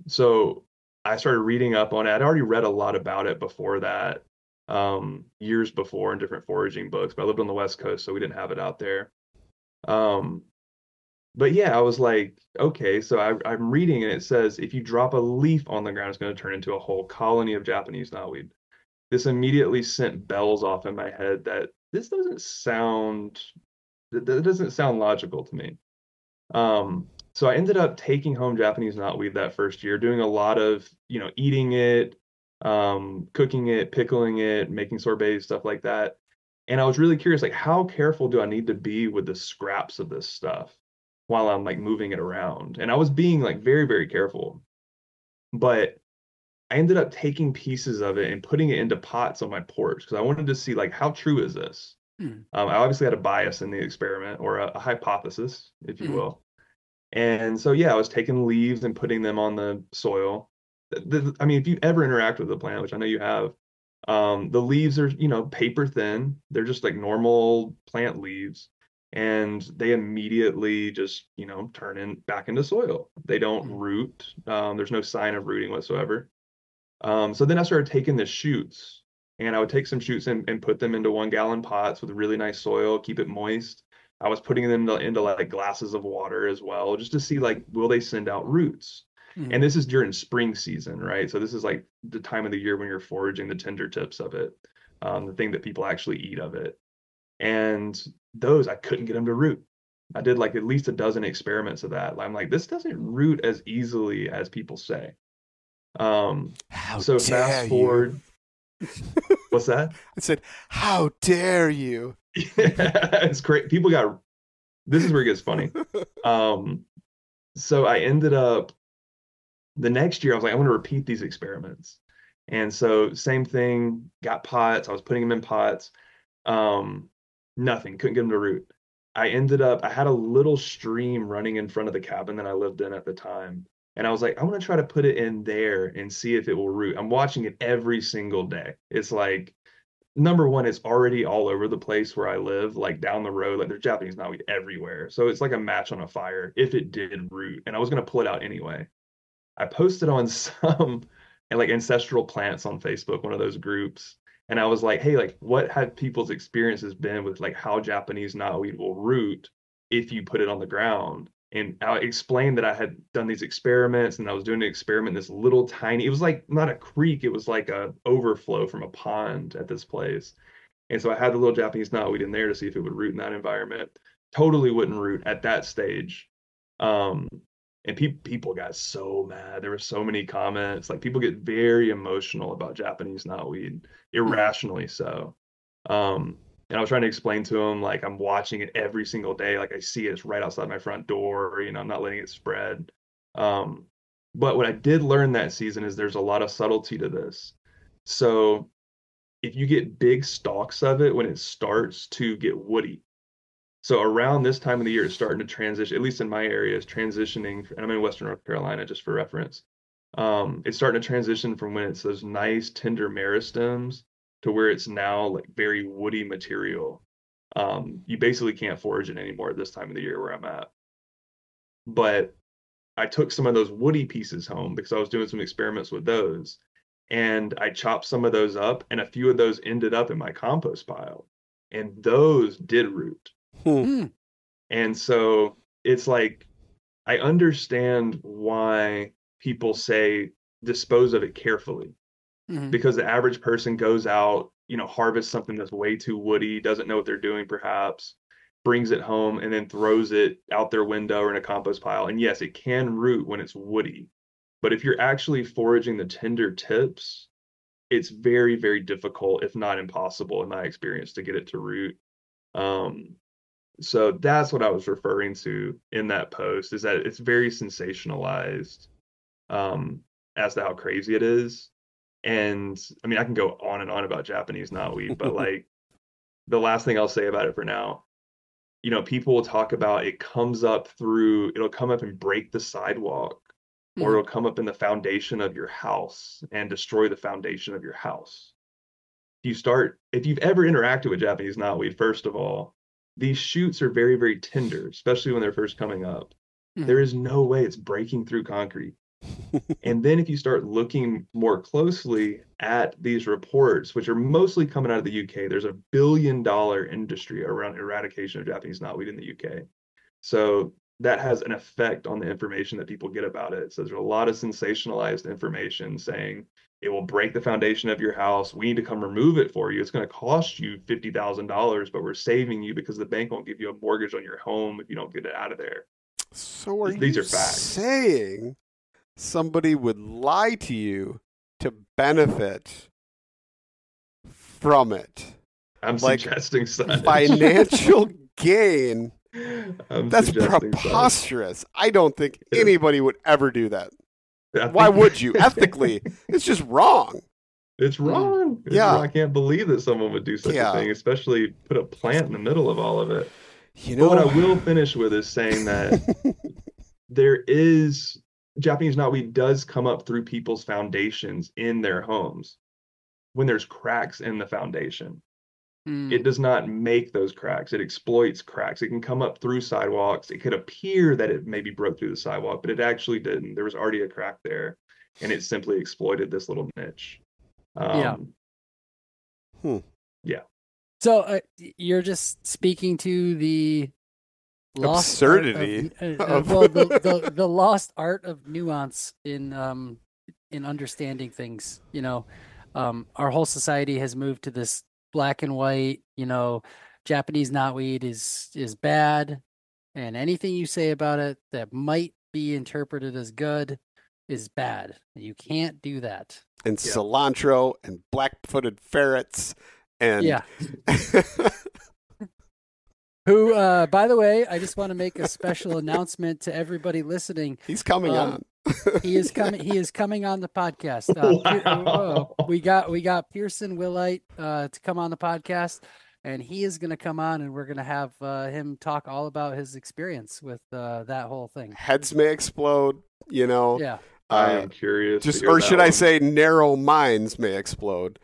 So I started reading up on it. I'd already read a lot about it before that, years before in different foraging books, but I lived on the West Coast, so we didn't have it out there. But yeah, I was like, okay, so I'm reading and it says if you drop a leaf on the ground, it's going to turn into a whole colony of Japanese knotweed. This immediately sent bells off in my head that this doesn't sound logical to me. So I ended up taking home Japanese knotweed that first year, doing a lot of, eating it, cooking it, pickling it, making sorbets, stuff like that. And I was really curious, like, how careful do I need to be with the scraps of this stuff while I'm like moving it around? And I was being like very careful, but I ended up taking pieces of it and putting it into pots on my porch because I wanted to see like, how true is this? I obviously had a bias in the experiment, or a hypothesis, if you will. And so, yeah, I was taking leaves and putting them on the soil. I mean, if you ever interact with the plant, which I know you have, the leaves are, paper thin. They're just like normal plant leaves. And they immediately just, turn back into soil. They don't root. There's no sign of rooting whatsoever. So then I started taking the shoots, and I would take some shoots and put them into 1-gallon pots with really nice soil, keep it moist. I was putting them into like glasses of water as well, just to see like, will they send out roots? And this is during spring season, right? So this is like the time of the year when you're foraging the tender tips of it, the thing that people actually eat of it. And those, I couldn't get them to root. I did like at least a dozen experiments of that. I'm like, this doesn't root as easily as people say. So fast forward. What's that? I said, how dare you? It's great. This is where it gets funny. So I ended up, the next year, I was like, I want to repeat these experiments. And so same thing, got pots. I was putting them in pots. Nothing, couldn't get them to root. I had a little stream running in front of the cabin that I lived in at the time. And I was like, I want to try to put it in there and see if it will root. I'm watching it every single day. It's like, number one, it's already all over the place where I live, like down the road, like there's Japanese knotweed everywhere. So it's like a match on a fire if it did root. And I was going to pull it out anyway. I posted on some and like ancestral plants on Facebook, one of those groups. And I was like, hey, like what have people's experiences been with like how Japanese knotweed will root if you put it on the ground? And I explained that I had done these experiments, and I was doing an experiment in this little tiny, it was like not a creek, it was like a overflow from a pond at this place. And so I had the little Japanese knotweed in there to see if it would root in that environment. Totally wouldn't root at that stage. And people got so mad. There were so many comments. Like people get very emotional about Japanese knotweed, irrationally so. And I was trying to explain to them, like, I'm watching it every single day. Like I see it, it's right outside my front door. I'm not letting it spread. But what I did learn that season is there's a lot of subtlety to this. So if you get big stalks of it when it starts to get woody, so around this time of the year, it's starting to transition, at least in my area, it's transitioning, and I'm in Western North Carolina, just for reference. It's starting to transition from when it's those nice, tender meristems to where it's now like very woody material. You basically can't forage it anymore at this time of the year where I'm at. But I took some of those woody pieces home because I was doing some experiments with those. And I chopped some of those up, and a few of those ended up in my compost pile. And those did root. And so it's like, I understand why people say dispose of it carefully, because the average person goes out, harvests something that's way too woody, doesn't know what they're doing perhaps, brings it home, and then throws it out their window or in a compost pile. And yes, it can root when it's woody, but if you're actually foraging the tender tips, it's very, very difficult, if not impossible in my experience, to get it to root. So that's what I was referring to in that post, is that it's very sensationalized as to how crazy it is. And I mean, I can go on and on about Japanese knotweed, but like the last thing I'll say about it for now, people will talk about it'll come up and break the sidewalk or it'll come up in the foundation of your house and destroy the foundation of your house. If you've ever interacted with Japanese knotweed, first of all, these shoots are very, very tender, especially when they're first coming up. There is no way it's breaking through concrete. And then if you start looking more closely at these reports, which are mostly coming out of the UK, there's $1 billion industry around eradication of Japanese knotweed in the UK. So that has an effect on the information that people get about it. So there's a lot of sensationalized information saying it will break the foundation of your house. We need to come remove it for you. It's going to cost you $50,000, but we're saving you because the bank won't give you a mortgage on your home if you don't get it out of there. So These you are facts. saying somebody would lie to you to benefit from it? I'm like suggesting such. Financial gain. That's suggesting preposterous. I don't think anybody would ever do that. I Why think- would you? Ethically, it's just wrong. It's wrong. Yeah. I can't believe that someone would do such a thing, especially put a plant in the middle of all of it. You But know, what I will finish with is saying that Japanese knotweed does come up through people's foundations in their homes when there's cracks in the foundation. It does not make those cracks. It exploits cracks. It can come up through sidewalks. It could appear that it maybe broke through the sidewalk, but it actually didn't. There was already a crack there, and it simply exploited this little niche. Yeah. So you're just speaking to the lost absurdity the lost art of nuance in understanding things. You know, our whole society has moved to this black and white. You know, Japanese knotweed is bad, and anything you say about it that might be interpreted as good is bad. You can't do that. And cilantro and black-footed ferrets and Who, by the way, I just want to make a special announcement to everybody listening. He's coming on. He is coming. He is coming on the podcast. We got Pearson Willite to come on the podcast, and he is going to come on, and we're going to have him talk all about his experience with that whole thing. Heads may explode, you know. Yeah. I am curious. Or should I say, narrow minds may explode.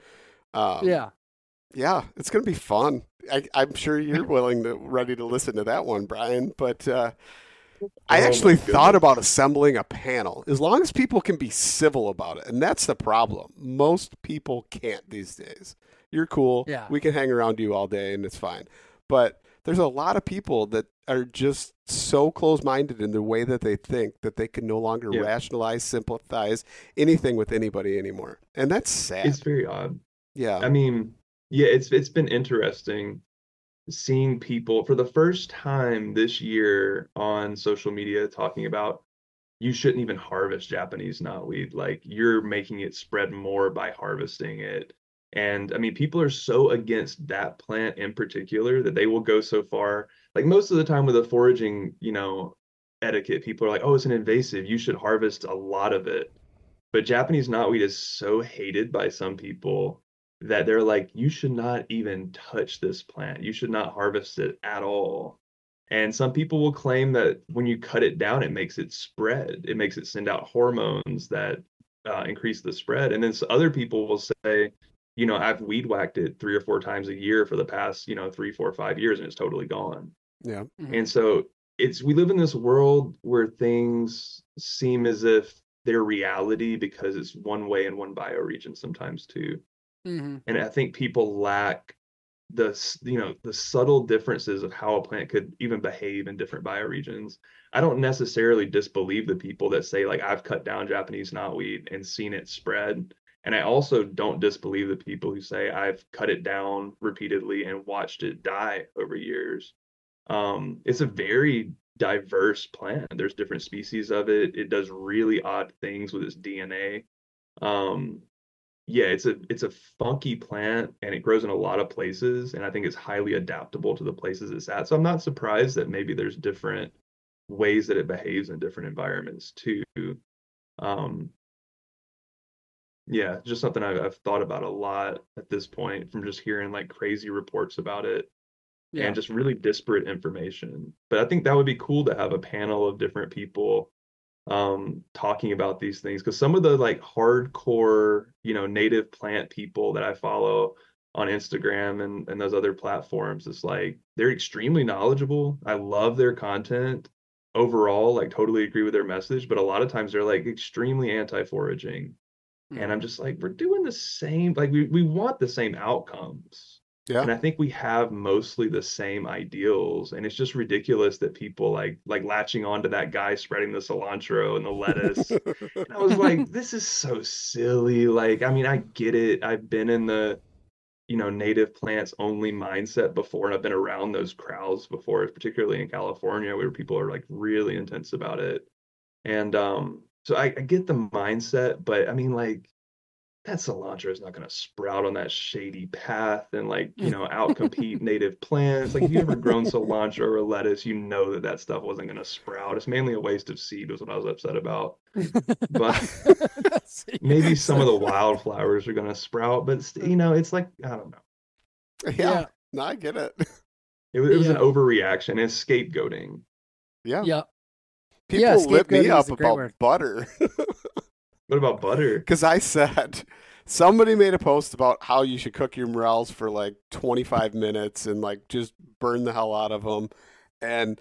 Yeah, it's going to be fun. I'm sure you're ready to listen to that one, Brian. But I actually thought about assembling a panel, as long as people can be civil about it, and that's the problem. Most people can't these days. You're cool. Yeah. We can hang around you all day, and it's fine. But there's a lot of people that are just so close-minded in the way that they think that they can no longer rationalize, sympathize anything with anybody anymore, and that's sad. It's very odd. Yeah. I mean, it's been interesting seeing people for the first time this year on social media talking about you shouldn't even harvest Japanese knotweed. Like, you're making it spread more by harvesting it. And I mean, people are so against that plant in particular that they will go so far. Like, most of the time with the foraging, etiquette, people are like, oh, it's an invasive. You should harvest a lot of it. But Japanese knotweed is so hated by some people that they're like, you should not even touch this plant. You should not harvest it at all. And some people will claim that when you cut it down, it makes it spread. It makes it send out hormones that increase the spread. And then other people will say, I've weed whacked it 3 or 4 times a year for the past, 3, 4, 5 years, and it's totally gone. Yeah. Mm-hmm. And so we live in this world where things seem as if they're reality because it's one way in one bioregion sometimes too. Mm-hmm. And I think people lack the subtle differences of how a plant could even behave in different bioregions. I don't necessarily disbelieve the people that say, like, I've cut down Japanese knotweed and seen it spread. And I also don't disbelieve the people who say I've cut it down repeatedly and watched it die over years. It's a very diverse plant. There's different species of it. It does really odd things with its DNA. It's a funky plant, and it grows in a lot of places, and I think it's highly adaptable to the places it's at. So I'm not surprised that maybe there's different ways that it behaves in different environments too. Just something I've thought about a lot at this point from just hearing like crazy reports about it and just really disparate information. But I think that would be cool to have a panel of different people talking about these things, because some of the like hardcore, native plant people that I follow on Instagram and those other platforms, it's like they're extremely knowledgeable. I love their content overall, like totally agree with their message, but a lot of times they're like extremely anti-foraging. And I'm just like, we're doing the same, like we want the same outcomes. Yeah. And I think we have mostly the same ideals. And it's just ridiculous that people like latching on to that guy spreading the cilantro and the lettuce. And I was like, this is so silly. Like, I mean, I get it. I've been in the, native plants only mindset before, and I've been around those crowds before, particularly in California, where people are like really intense about it. And so I get the mindset, but I mean, like, that cilantro is not going to sprout on that shady path and like, outcompete native plants. Like, if you ever grown cilantro or lettuce, you know that stuff wasn't going to sprout. It's mainly a waste of seed, was what I was upset about. But maybe some of the wildflowers are going to sprout, but it's like, I don't know. Yeah. No, I get it. It was an overreaction. It's scapegoating. Yeah. Yeah. People lit me up about butter. What about butter? Because I said somebody made a post about how you should cook your morels for like 25 minutes and like just burn the hell out of them. And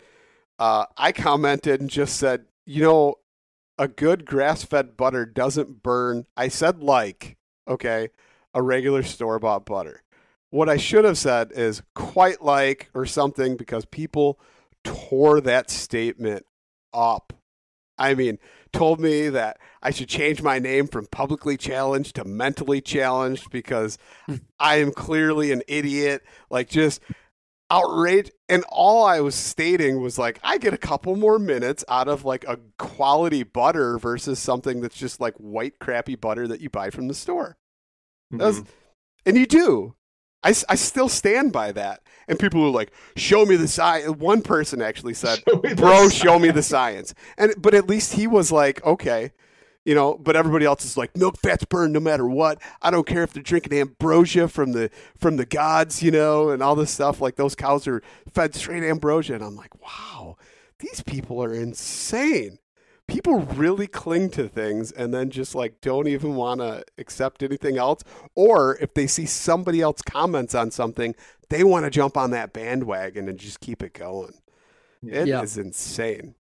I commented and just said, a good grass-fed butter doesn't burn. I said a regular store-bought butter. What I should have said is quite like or something, because people tore that statement up. I mean, told me that I should change my name from publicly challenged to mentally challenged because I am clearly an idiot, like just outraged. And all I was stating was like, I get a couple more minutes out of like a quality butter versus something that's just like white crappy butter that you buy from the store. And you do. I still stand by that. And people were like, show me the science. One person actually said, show me the science. But at least he was like, okay, but everybody else is like, milk fats burn no matter what. I don't care if they're drinking ambrosia from the gods, and all this stuff. Like, those cows are fed straight ambrosia. And I'm like, wow, these people are insane. People really cling to things and then just like don't even want to accept anything else. Or if they see somebody else comments on something, they want to jump on that bandwagon and just keep it going. It is insane.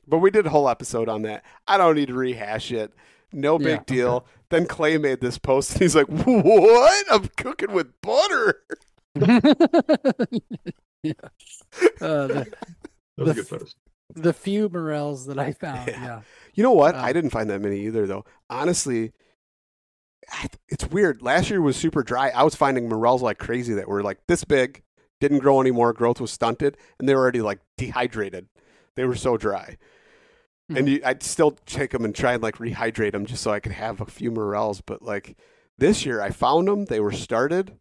But we did a whole episode on that. I don't need to rehash it. No big deal. Okay. Then Clay made this post and he's like, what? I'm cooking with butter. That was a good post. The few morels that I found, You know what? I didn't find that many either, though. Honestly, it's weird. Last year was super dry. I was finding morels like crazy that were like this big, didn't grow anymore, growth was stunted, and they were already like dehydrated. They were so dry. And I'd still take them and try and like rehydrate them just so I could have a few morels. But like this year, I found them. They were started.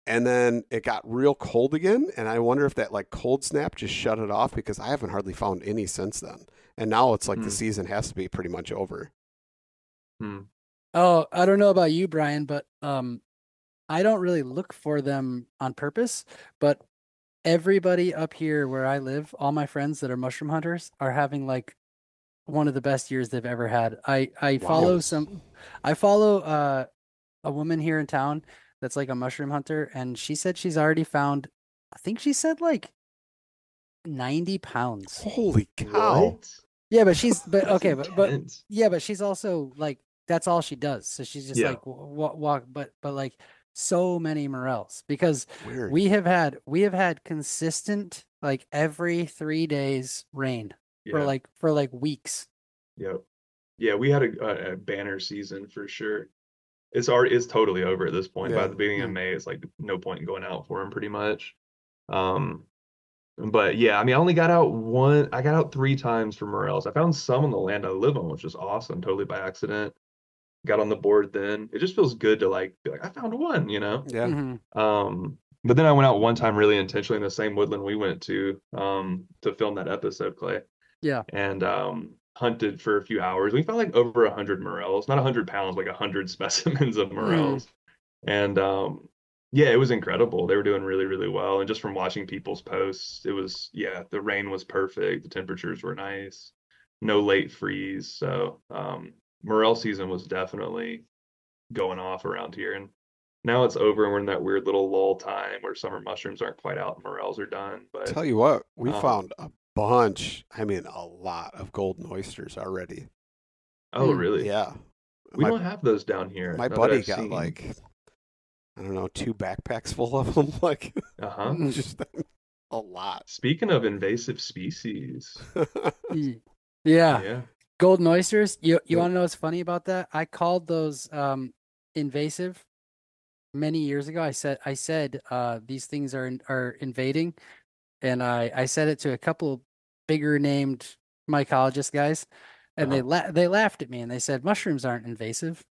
And then it got real cold again, and I wonder if that like cold snap just shut it off, because I haven't hardly found any since then. And now it's like the season has to be pretty much over. Oh, I don't know about you, Brian, but I don't really look for them on purpose. But everybody up here where I live, all my friends that are mushroom hunters, are having like one of the best years they've ever had. I follow a woman here in town that's like a mushroom hunter, and she said she's already found, I think she said like 90 pounds. Holy cow. What? Yeah, but but she's also like, that's all she does. So she's just like walk, but like so many morels, because we have had consistent like every 3 days rain for like weeks. Yep. Yeah, we had a banner season for sure. It's totally over at this point. By the beginning of May, it's like no point in going out for them pretty much. But yeah, I mean, I only got out one. I got out 3 times for morels. I found some on the land I live on, which is awesome, totally by accident. Got on the board then. It just feels good to like be like, I found one, Yeah. But then I went out one time really intentionally in the same woodland we went to film that episode, Clay. Yeah. And hunted for a few hours. We found like over 100 morels, not 100 pounds, like 100 specimens of morels. And it was incredible. They were doing really, really well. And just from watching people's posts, it was, the rain was perfect. The temperatures were nice. no late freeze. So morel season was definitely going off around here. And now it's over and we're in that weird little lull time where summer mushrooms aren't quite out and morels are done. But Tell you what, we found a bunch, a lot of golden oysters already. Oh, really? Yeah. We don't have those down here. My buddy got like, I don't know, 2 backpacks full of them. Like, just a lot. Speaking of invasive species. Yeah. Golden oysters. You want to know what's funny about that? I called those invasive many years ago. I said these things are invading, and I said it to a couple bigger named mycologist guys, and they laughed at me and they said mushrooms aren't invasive.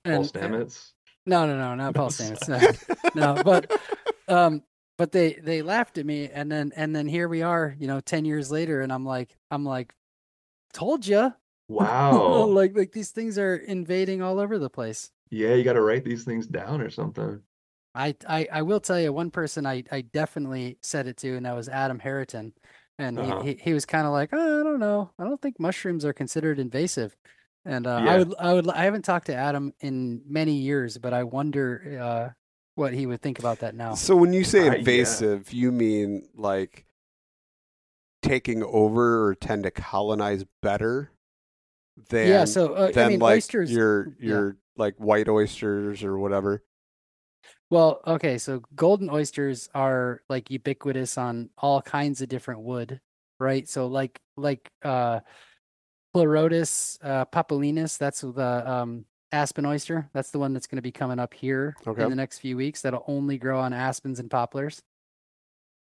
Paul Stamets? No, not Paul Stamets. No, but they laughed at me, and then here we are, 10 years later, and I'm like, told you. Wow. like these things are invading all over the place. Yeah, you got to write these things down or something. I will tell you one person I definitely said it to, and that was Adam Harriton. And he was kind of like, oh, I don't know. I don't think mushrooms are considered invasive. And I haven't talked to Adam in many years, but I wonder what he would think about that now. So when you say invasive, you mean like taking over or tend to colonize better than like oysters, your like white oysters or whatever. Well, okay, so golden oysters are like ubiquitous on all kinds of different wood, right? So like Pleurotus papulinus, that's the aspen oyster. That's the one that's going to be coming up here in the next few weeks. That'll only grow on aspens and poplars.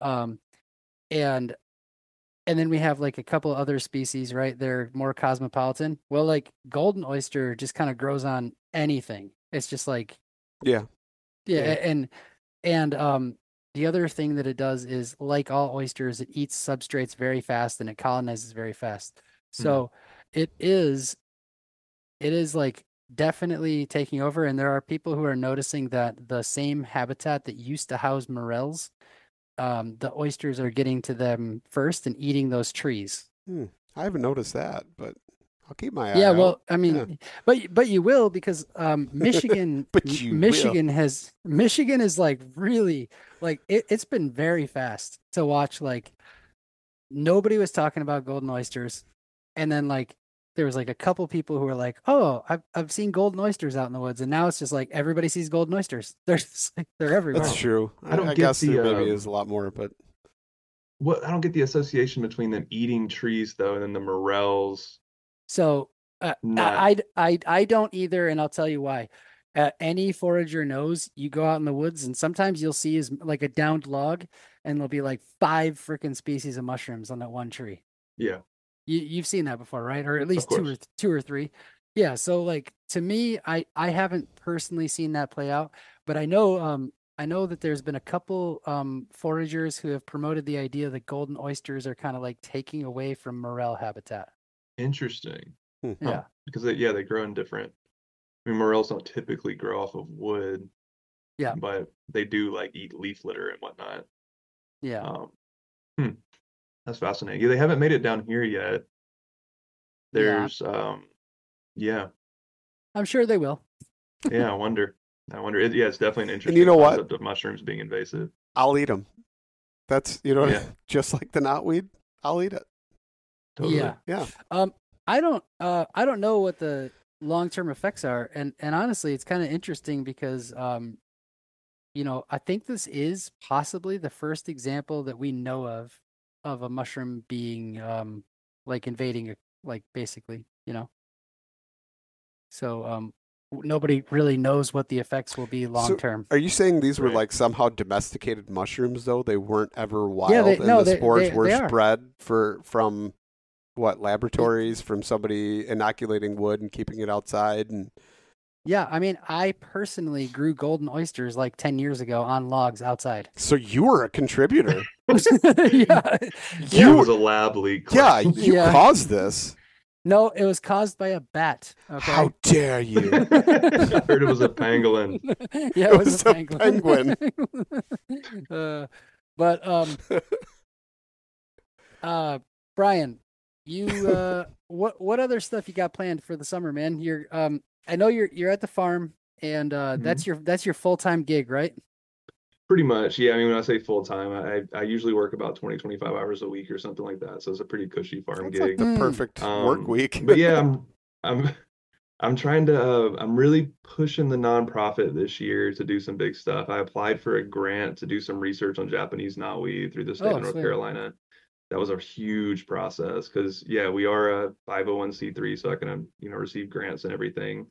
And then we have like a couple other species, right? They're more cosmopolitan. Well, like golden oyster just kind of grows on anything. It's just like and the other thing that it does is, like all oysters, it eats substrates very fast and it colonizes very fast. So it is like definitely taking over, and there are people who are noticing that the same habitat that used to house morels, the oysters are getting to them first and eating those trees. I haven't noticed that, but I'll keep my eye out. Yeah, well, I mean, but you will, because Michigan, Michigan is like really like it's been very fast to watch. Like nobody was talking about golden oysters, and then like there was like a couple people who were like, "Oh, I've seen golden oysters out in the woods," and now it's just like everybody sees golden oysters. They're everywhere. That's true. I guess there maybe is a lot more, but I don't get the association between them eating trees though, and then the morels. So I don't either, and I'll tell you why. Any forager knows you go out in the woods, and sometimes you'll see is like a downed log, and there'll be like 5 freaking species of mushrooms on that one tree. Yeah, you've seen that before, right? Or at least two or three. Yeah. So like to me, I haven't personally seen that play out, but I know that there's been a couple foragers who have promoted the idea that golden oysters are kind of like taking away from morel habitat. Interesting. Yeah, because they grow in different. I mean, morels don't typically grow off of wood. Yeah, but they do like eat leaf litter and whatnot. Yeah. That's fascinating. Yeah, they haven't made it down here yet. There's yeah. I'm sure they will. Yeah, I wonder. It's definitely an interesting and you know concept what? of mushrooms being invasive. I'll eat them. That's just like the knotweed. I'll eat it. Totally. Yeah. I don't know what the long-term effects are, and honestly, it's kind of interesting because I think this is possibly the first example that we know of a mushroom being like invading basically, So nobody really knows what the effects will be long term. So are you saying these were like somehow domesticated mushrooms though? They weren't ever wild, and the spores were spread from what, laboratories, from somebody inoculating wood and keeping it outside? And yeah, I mean, I personally grew golden oysters like 10 years ago on logs outside. So you were a contributor. Yeah. It was a lab leak. Yeah, you caused this. No, it was caused by a bat. Okay? How dare you? I heard it was a pangolin. Yeah, it was a penguin. But Brian, you what other stuff you got planned for the summer, man? I know you're at the farm, and that's your full-time gig, right? Pretty much, yeah. I mean, when I say full time, I usually work about 20, 25 hours a week or something like that. So it's a pretty cushy farm That's like gig. the perfect work week. But yeah, I'm I'm trying to I'm really pushing the nonprofit this year to do some big stuff. I applied for a grant to do some research on Japanese knotweed through the state Oh, of North sweet. Carolina. That was a huge process because yeah, we are a 501(c)(3), so I can receive grants and everything.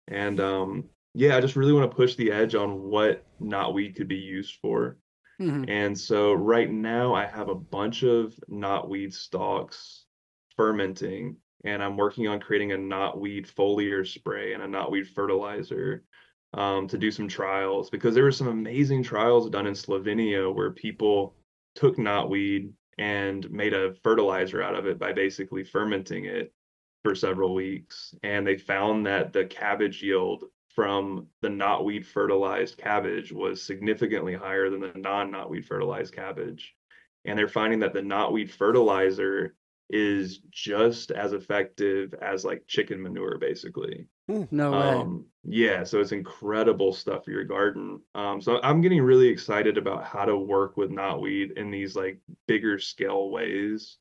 And yeah, I just really want to push the edge on what knotweed could be used for. Hmm. And so right now I have a bunch of knotweed stalks fermenting, and I'm working on creating a knotweed foliar spray and a knotweed fertilizer to do some trials because there were some amazing trials done in Slovenia where people took knotweed and made a fertilizer out of it by basically fermenting it for several weeks. And they found that the cabbage yield from the knotweed fertilized cabbage was significantly higher than the non-knotweed fertilized cabbage. And they're finding that the knotweed fertilizer is just as effective as like chicken manure, basically. No way. Yeah, so it's incredible stuff for your garden. So I'm getting really excited about how to work with knotweed in these like bigger scale ways.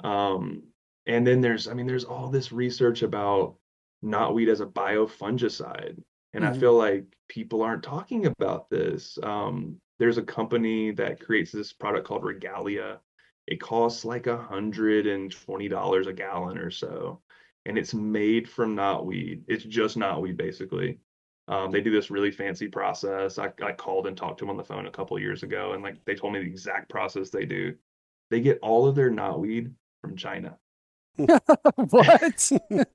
And then there's all this research about knotweed as a biofungicide. And I Mhm. feel like people aren't talking about this. There's a company that creates this product called Regalia. It costs like $120 a gallon or so. And it's made from knotweed. It's just knotweed, basically. They do this really fancy process. I called and talked to them on the phone a couple of years ago, and like they told me the exact process they do. They get all of their knotweed from China. What?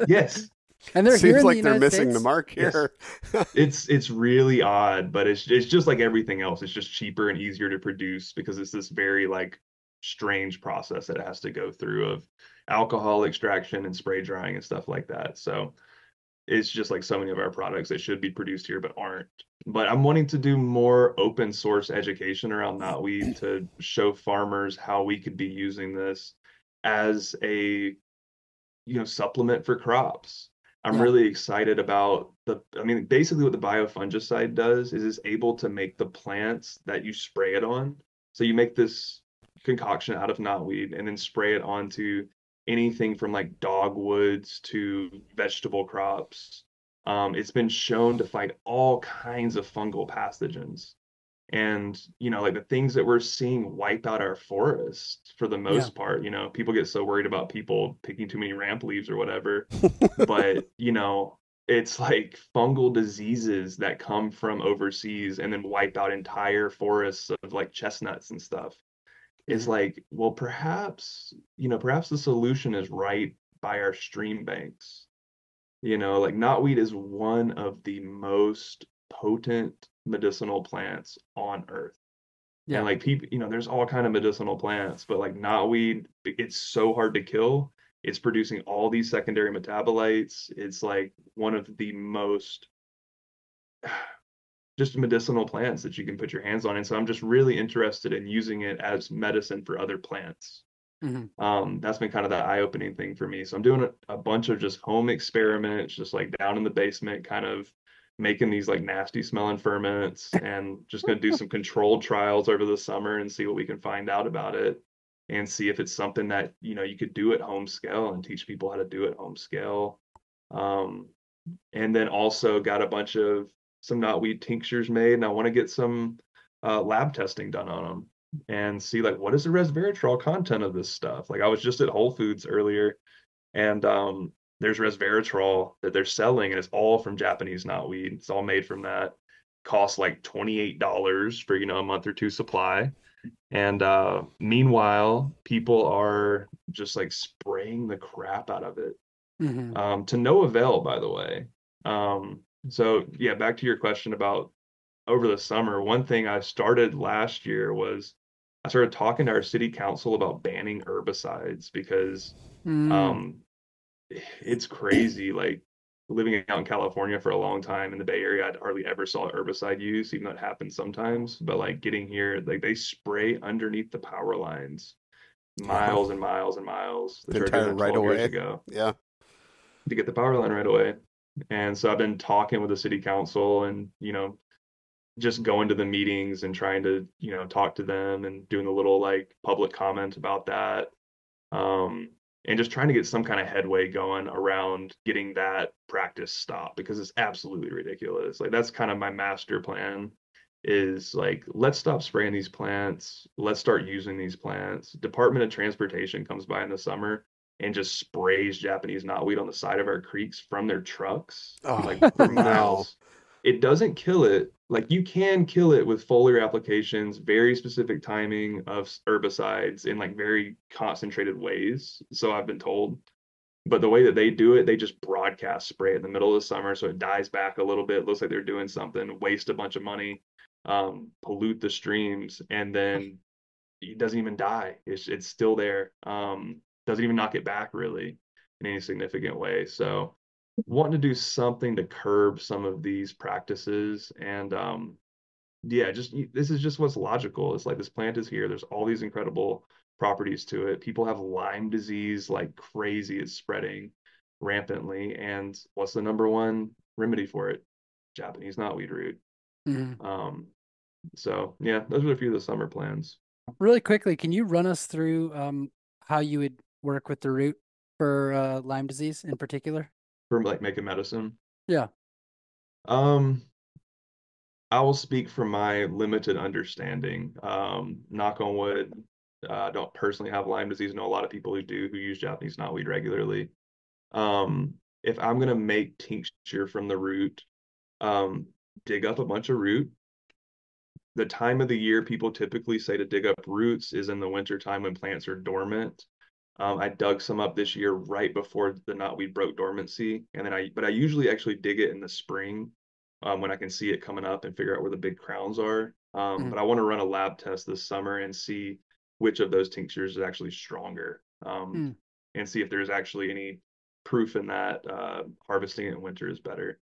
Yes. And they're here Seems in like the they're United missing the States? mark here. It's really odd, but it's just like everything else. It's just cheaper and easier to produce because it's this very like strange process that it has to go through of alcohol extraction and spray drying and stuff like that. So it's just like so many of our products that should be produced here but aren't. But I'm wanting to do more open source education around knotweed to show farmers how we could be using this as a supplement for crops. I'm Yeah. really excited about basically what the biofungicide does is it's able to make the plants that you spray it on. So you make this concoction out of knotweed and then spray it onto anything from like dogwoods to vegetable crops. It's been shown to fight all kinds of fungal pathogens. And, like the things that we're seeing wipe out our forests for the Yeah. most part, people get so worried about people picking too many ramp leaves or whatever. But, it's like fungal diseases that come from overseas and then wipe out entire forests of like chestnuts and stuff. It's like, well, perhaps the solution is right by our stream banks. Like knotweed is one of the most potent medicinal plants on earth. Yeah. And like people, there's all kind of medicinal plants, but like knotweed, it's so hard to kill. It's producing all these secondary metabolites. It's like one of the most just medicinal plants that you can put your hands on. And so I'm just really interested in using it as medicine for other plants. That's been kind of the eye-opening thing for me. So I'm doing a bunch of just home experiments, just like down in the basement, kind of making these like nasty smelling ferments, and just going to do some controlled trials over the summer and see what we can find out about it, and see if it's something that you could do at home scale and teach people how to do at home scale. And then also got a bunch of some knotweed tinctures made, and I want to get some lab testing done on them and see like what is the resveratrol content of this stuff. Like I was just at Whole Foods earlier, and there's resveratrol that they're selling, and it's all from Japanese knotweed. It's all made from that. Costs like $28 for a month or two supply. And meanwhile, people are just like spraying the crap out of it, to no avail, by the way. So yeah, back to your question about over the summer, one thing I started last year was I started talking to our city council about banning herbicides because it's crazy. Like living out in California for a long time in the Bay Area, I hardly ever saw herbicide use, even though it happens sometimes. But like getting here, like they spray underneath the power lines miles and miles and miles. They The started doing entire that right 12 years away. ago Yeah. to get the power line right away. And so I've been talking with the city council and, just going to the meetings and trying to, talk to them and doing a little like public comment about that. And just trying to get some kind of headway going around getting that practice stopped because it's absolutely ridiculous. Like that's kind of my master plan is like, let's stop spraying these plants. Let's start using these plants. Department of Transportation comes by in the summer and just sprays Japanese knotweed on the side of our creeks from their trucks, like for miles. It doesn't kill it. Like you can kill it with foliar applications, very specific timing of herbicides in like very concentrated ways. So I've been told. But the way that they do it, they just broadcast spray it in the middle of the summer. So it dies back a little bit. Looks like they're doing something, waste a bunch of money, pollute the streams, and then it doesn't even die. It's still there. Doesn't even knock it back really in any significant way. So wanting to do something to curb some of these practices and this is just what's logical. It's like this plant is here. There's all these incredible properties to it. People have Lyme disease like crazy. It's spreading rampantly. And what's the number one remedy for it? Japanese knotweed root. So yeah, those are a few of the summer plans. Really quickly, can you run us through how you would work with the root for Lyme disease in particular? For like making medicine? Yeah. I will speak from my limited understanding. Knock on wood, don't personally have Lyme disease. Know a lot of people who do, who use Japanese knotweed regularly. If I'm gonna make tincture from the root, dig up a bunch of root. The time of the year people typically say to dig up roots is in the winter time when plants are dormant. I dug some up this year right before the knotweed broke dormancy, and then I usually actually dig it in the spring when I can see it coming up and figure out where the big crowns are. But I want to run a lab test this summer and see which of those tinctures is actually stronger, and see if there's actually any proof in that harvesting it in winter is better.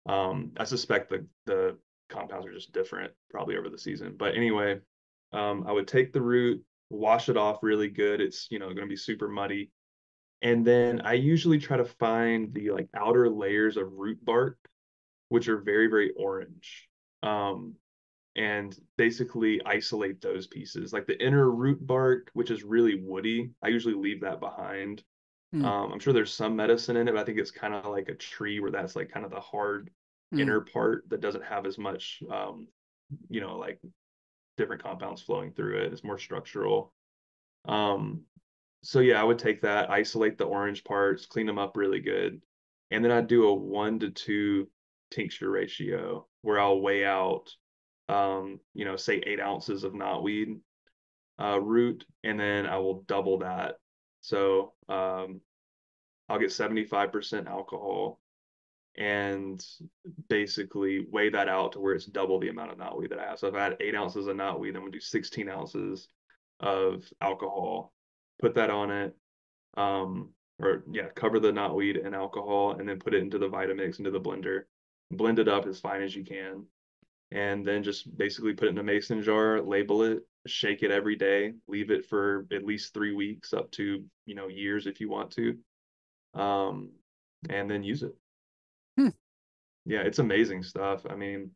I suspect the compounds are just different probably over the season. But anyway, I would take the root, wash it off really good. It's, going to be super muddy. And then I usually try to find the like outer layers of root bark, which are very, very orange. And basically isolate those pieces. Like the inner root bark, which is really woody, I usually leave that behind. I'm sure there's some medicine in it, but I think it's kind of like a tree where that's like kind of the hard inner part that doesn't have as much, like different compounds flowing through it. It's more structural. So yeah, I would take that, isolate the orange parts, clean them up really good. And then I'd do a 1-to-2 tincture ratio where I'll weigh out, say 8 ounces of knotweed root, and then I will double that. So I'll get 75% alcohol and basically weigh that out to where it's double the amount of knotweed that I have. So if I had 8 ounces of knotweed, I'm gonna do 16 ounces of alcohol, put that on it, cover the knotweed in alcohol and then put it into the Vitamix, into the blender, blend it up as fine as you can. And then just basically put it in a mason jar, label it, shake it every day, leave it for at least 3 weeks up to, years if you want to, and then use it. Yeah, it's amazing stuff. I mean,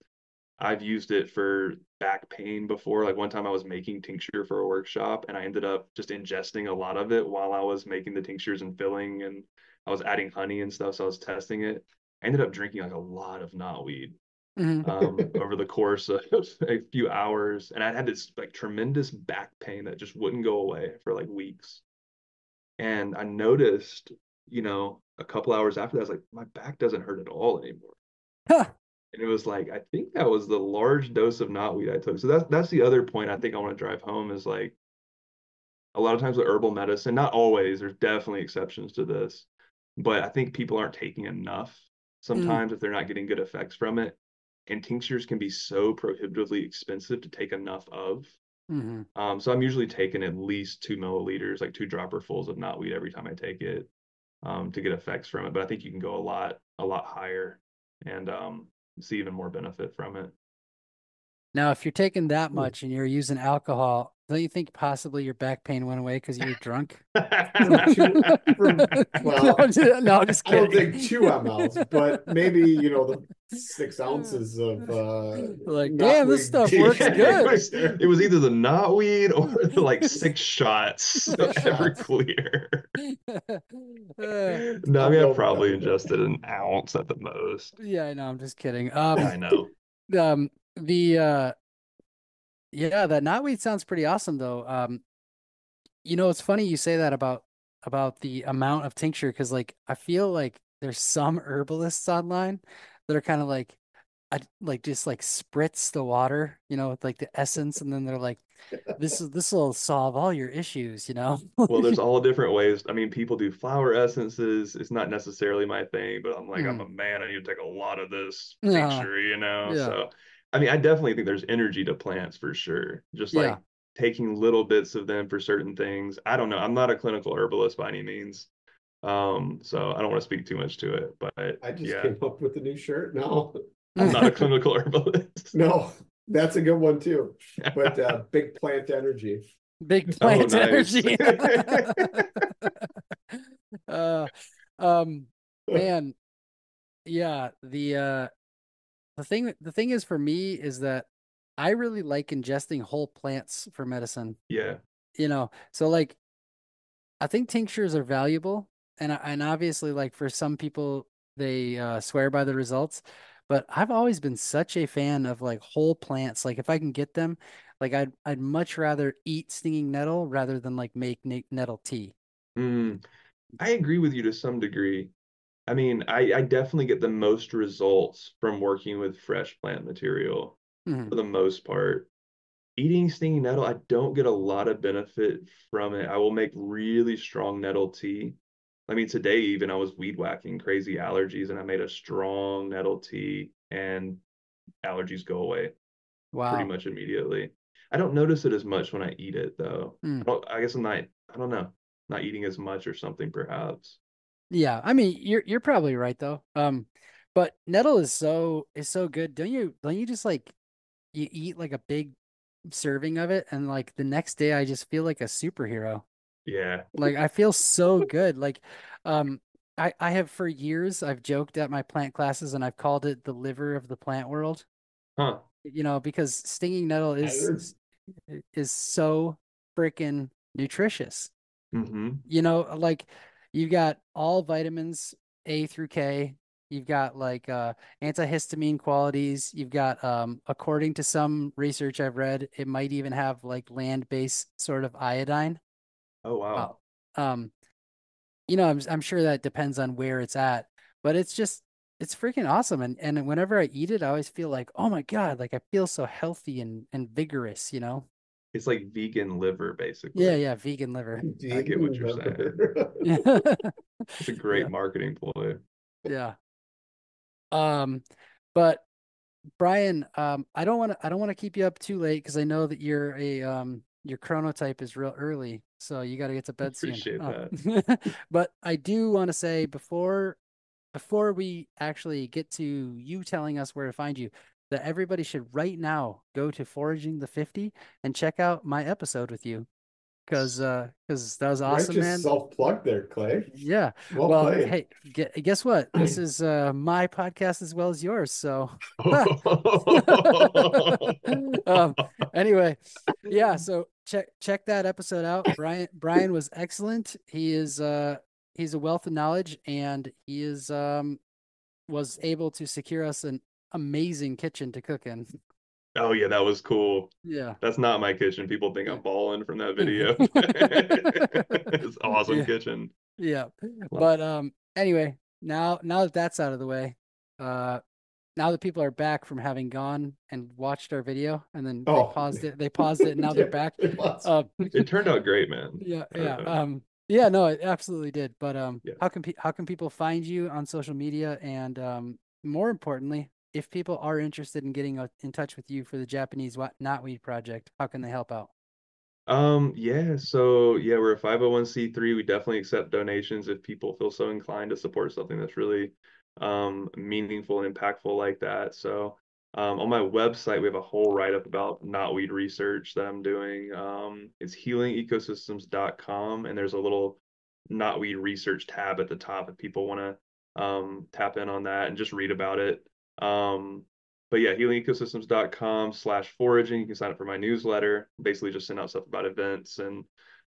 I've used it for back pain before. Like one time I was making tincture for a workshop and I ended up just ingesting a lot of it while I was making the tinctures and filling, and I was adding honey and stuff. So I was testing it. I ended up drinking like a lot of knotweed over the course of a few hours. And I had this like tremendous back pain that just wouldn't go away for like weeks. And I noticed, a couple hours after that, I was like, my back doesn't hurt at all anymore. And it was like, I think that was the large dose of knotweed I took. So that's the other point I think I want to drive home is like, a lot of times with herbal medicine, not always, there's definitely exceptions to this, but I think people aren't taking enough sometimes if they're not getting good effects from it. And tinctures can be so prohibitively expensive to take enough of. So I'm usually taking at least 2 milliliters, like 2 dropperfuls of knotweed every time I take it to get effects from it. But I think you can go a lot higher and see even more benefit from it. Now, if you're taking that much and you're using alcohol, don't you think possibly your back pain went away because you were drunk? Well, No, I'm just I don't kidding. think 2 mLs, but maybe, the 6 ounces of Like, damn, this knotweed stuff works good. It was either the knotweed or the, like 6 shots Six shots. Everclear. Uh, No, I I'll mean, I go with probably that. ingested an ounce at the most. yeah, I know, I'm just kidding. I know. The yeah, that knotweed sounds pretty awesome though. It's funny you say that about the amount of tincture because like I feel like there's some herbalists online that are kind of like like just like spritz the water, with like the essence, and then they're like, this will solve all your issues, Well, there's all different ways. I mean, people do flower essences. It's not necessarily my thing, but I'm like, I'm a man. I need to take a lot of this Yeah, tincture, yeah, So, I mean, I definitely think there's energy to plants for sure. Just yeah. like taking little bits of them for certain things. I don't know. I'm not a clinical herbalist by any means. So I don't want to speak too much to it, but I just yeah, came up with a new shirt. No, I'm not a clinical herbalist. no, that's a good one too. But big plant energy. Big Oh, plant nice. energy. uh, um, man, yeah. The thing is for me is that I really like ingesting whole plants for medicine. Yeah. So like I think tinctures are valuable, and obviously like for some people they swear by the results, but I've always been such a fan of like whole plants. Like if I can get them, like I'd much rather eat stinging nettle rather than like make nettle tea. Mm, I agree with you to some degree. I mean, I definitely get the most results from working with fresh plant material Hmm. for the most part. Eating stinging nettle, I don't get a lot of benefit from it. I will make really strong nettle tea. I mean, today even I was weed whacking crazy allergies and I made a strong nettle tea and allergies go away pretty Wow. much immediately. I don't notice it as much when I eat it though. Mm. I guess I don't know, not eating as much or something perhaps. Yeah, I mean you're probably right though. But nettle is so good. Don't you just like you eat like a big serving of it and like the next day I just feel like a superhero. Yeah. Like I feel so good. Like um I have for years I've joked at my plant classes and I've called it the liver of the plant world. Huh. Because stinging nettle I heard. is so freaking nutritious. Mm-hmm. Like you've got all vitamins A through K. You've got like antihistamine qualities. You've got according to some research I've read, it might even have like land-based sort of iodine. Oh Wow. wow. Um, I'm sure that depends on where it's at, but it's freaking awesome. And whenever I eat it, I always feel like, oh my God, like I feel so healthy and vigorous. It's like vegan liver Yeah, basically. yeah, vegan liver. I get what you're saying. Yeah. It's a great Yeah. marketing ploy. Yeah. Um, but Brian, I don't want to keep you up too late because I know that your chronotype is real early, so you got to get to bed soon. Appreciate that. But I do want to say before we actually get to you telling us where to find you, that everybody should right now go to Foraging the 50 and check out my episode with you because that was awesome, Righteous man. self-plug there, Clay. Yeah. Well Well, played. hey, guess what? This is my podcast as well as yours. So, um, anyway, yeah. So check that episode out. Brian was excellent. He's a wealth of knowledge, and he is was able to secure us an amazing kitchen to cook in. Oh yeah, that was cool. Yeah. That's not my kitchen. People think Yeah. I'm balling from that video. It's awesome Yeah. kitchen. Yeah. But anyway, now that that's out of the way, uh now that people are back from having gone and watched our video and then Oh, they paused it and now they're back. it was. It turned out great, man. Yeah, I yeah. don't know. Yeah, no, it absolutely did. But Yeah. how can people find you on social media and more importantly, if people are interested in getting in touch with you for the Japanese knotweed project, how can they help out? Yeah, so yeah, we're a 501(c)(3). We definitely accept donations if people feel so inclined to support something that's really meaningful and impactful like that. So On my website, we have a whole write-up about knotweed research that I'm doing. It's healingecosystemscom, and there's a little knotweed research tab at the top if people want to tap in on that and just read about it. But yeah, healingecosystemscom/foraging. You can sign up for my newsletter. Basically, just send out stuff about events and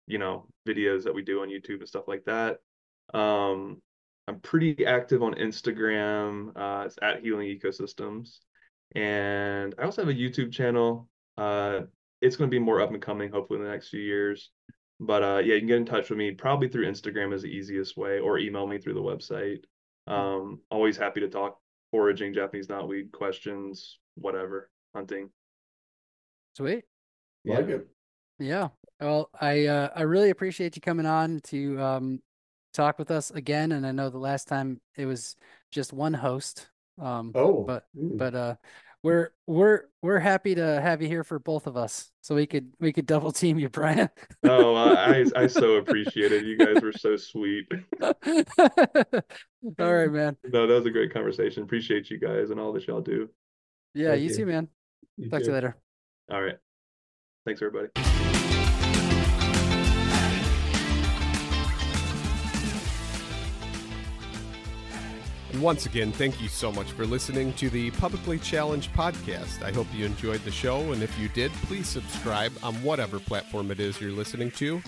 videos that we do on YouTube and stuff like that. I'm pretty active on Instagram. It's at Healing Ecosystems. And I also have a YouTube channel. It's going to be more up and coming, hopefully in the next few years. But yeah, you can get in touch with me probably through Instagram is the easiest way, or email me through the website. Always happy to talk foraging, Japanese knotweed questions, whatever, hunting. Sweet. Like it. Yeah. Well, I really appreciate you coming on to talk with us again. And I know the last time it was just one host. But we're happy to have you here for both of us, so we could double team you, Brian. Oh, I so appreciate it. You guys were so sweet. All right, man. No, that was a great conversation. Appreciate you guys and all that y'all do. Yeah, you too, man. Talk to you later. All right. Thanks, everybody. And once again, thank you so much for listening to the Publicly Challenged podcast. I hope you enjoyed the show, and if you did, please subscribe on whatever platform it is you're listening to.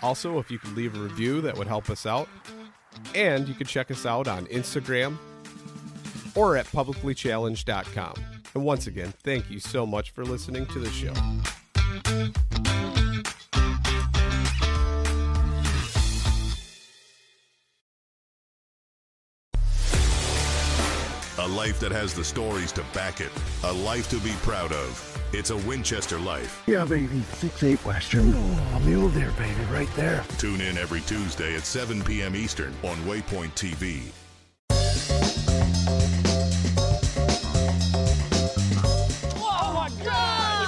Also, if you could leave a review, that would help us out. And you can check us out on Instagram or at publiclychallenged.com. And once again, thank you so much for listening to the show. A life that has the stories to back it. A life to be proud of. It's a Winchester life. Yeah, baby. 6-8 Western. Oh, mule deer, baby, right there. Tune in every Tuesday at 7 p.m. Eastern on Waypoint TV. Oh my God!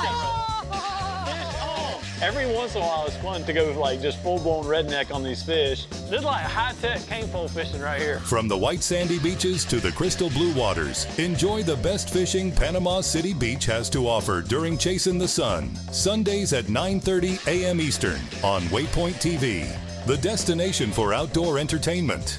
Every once in a while, it's fun to go like just full-blown redneck on these fish. This is like high-tech cane pole fishing right here. From the white sandy beaches to the crystal blue waters, enjoy the best fishing Panama City Beach has to offer during Chasing the Sun. Sundays at 9:30 a.m. Eastern on Waypoint TV, the destination for outdoor entertainment.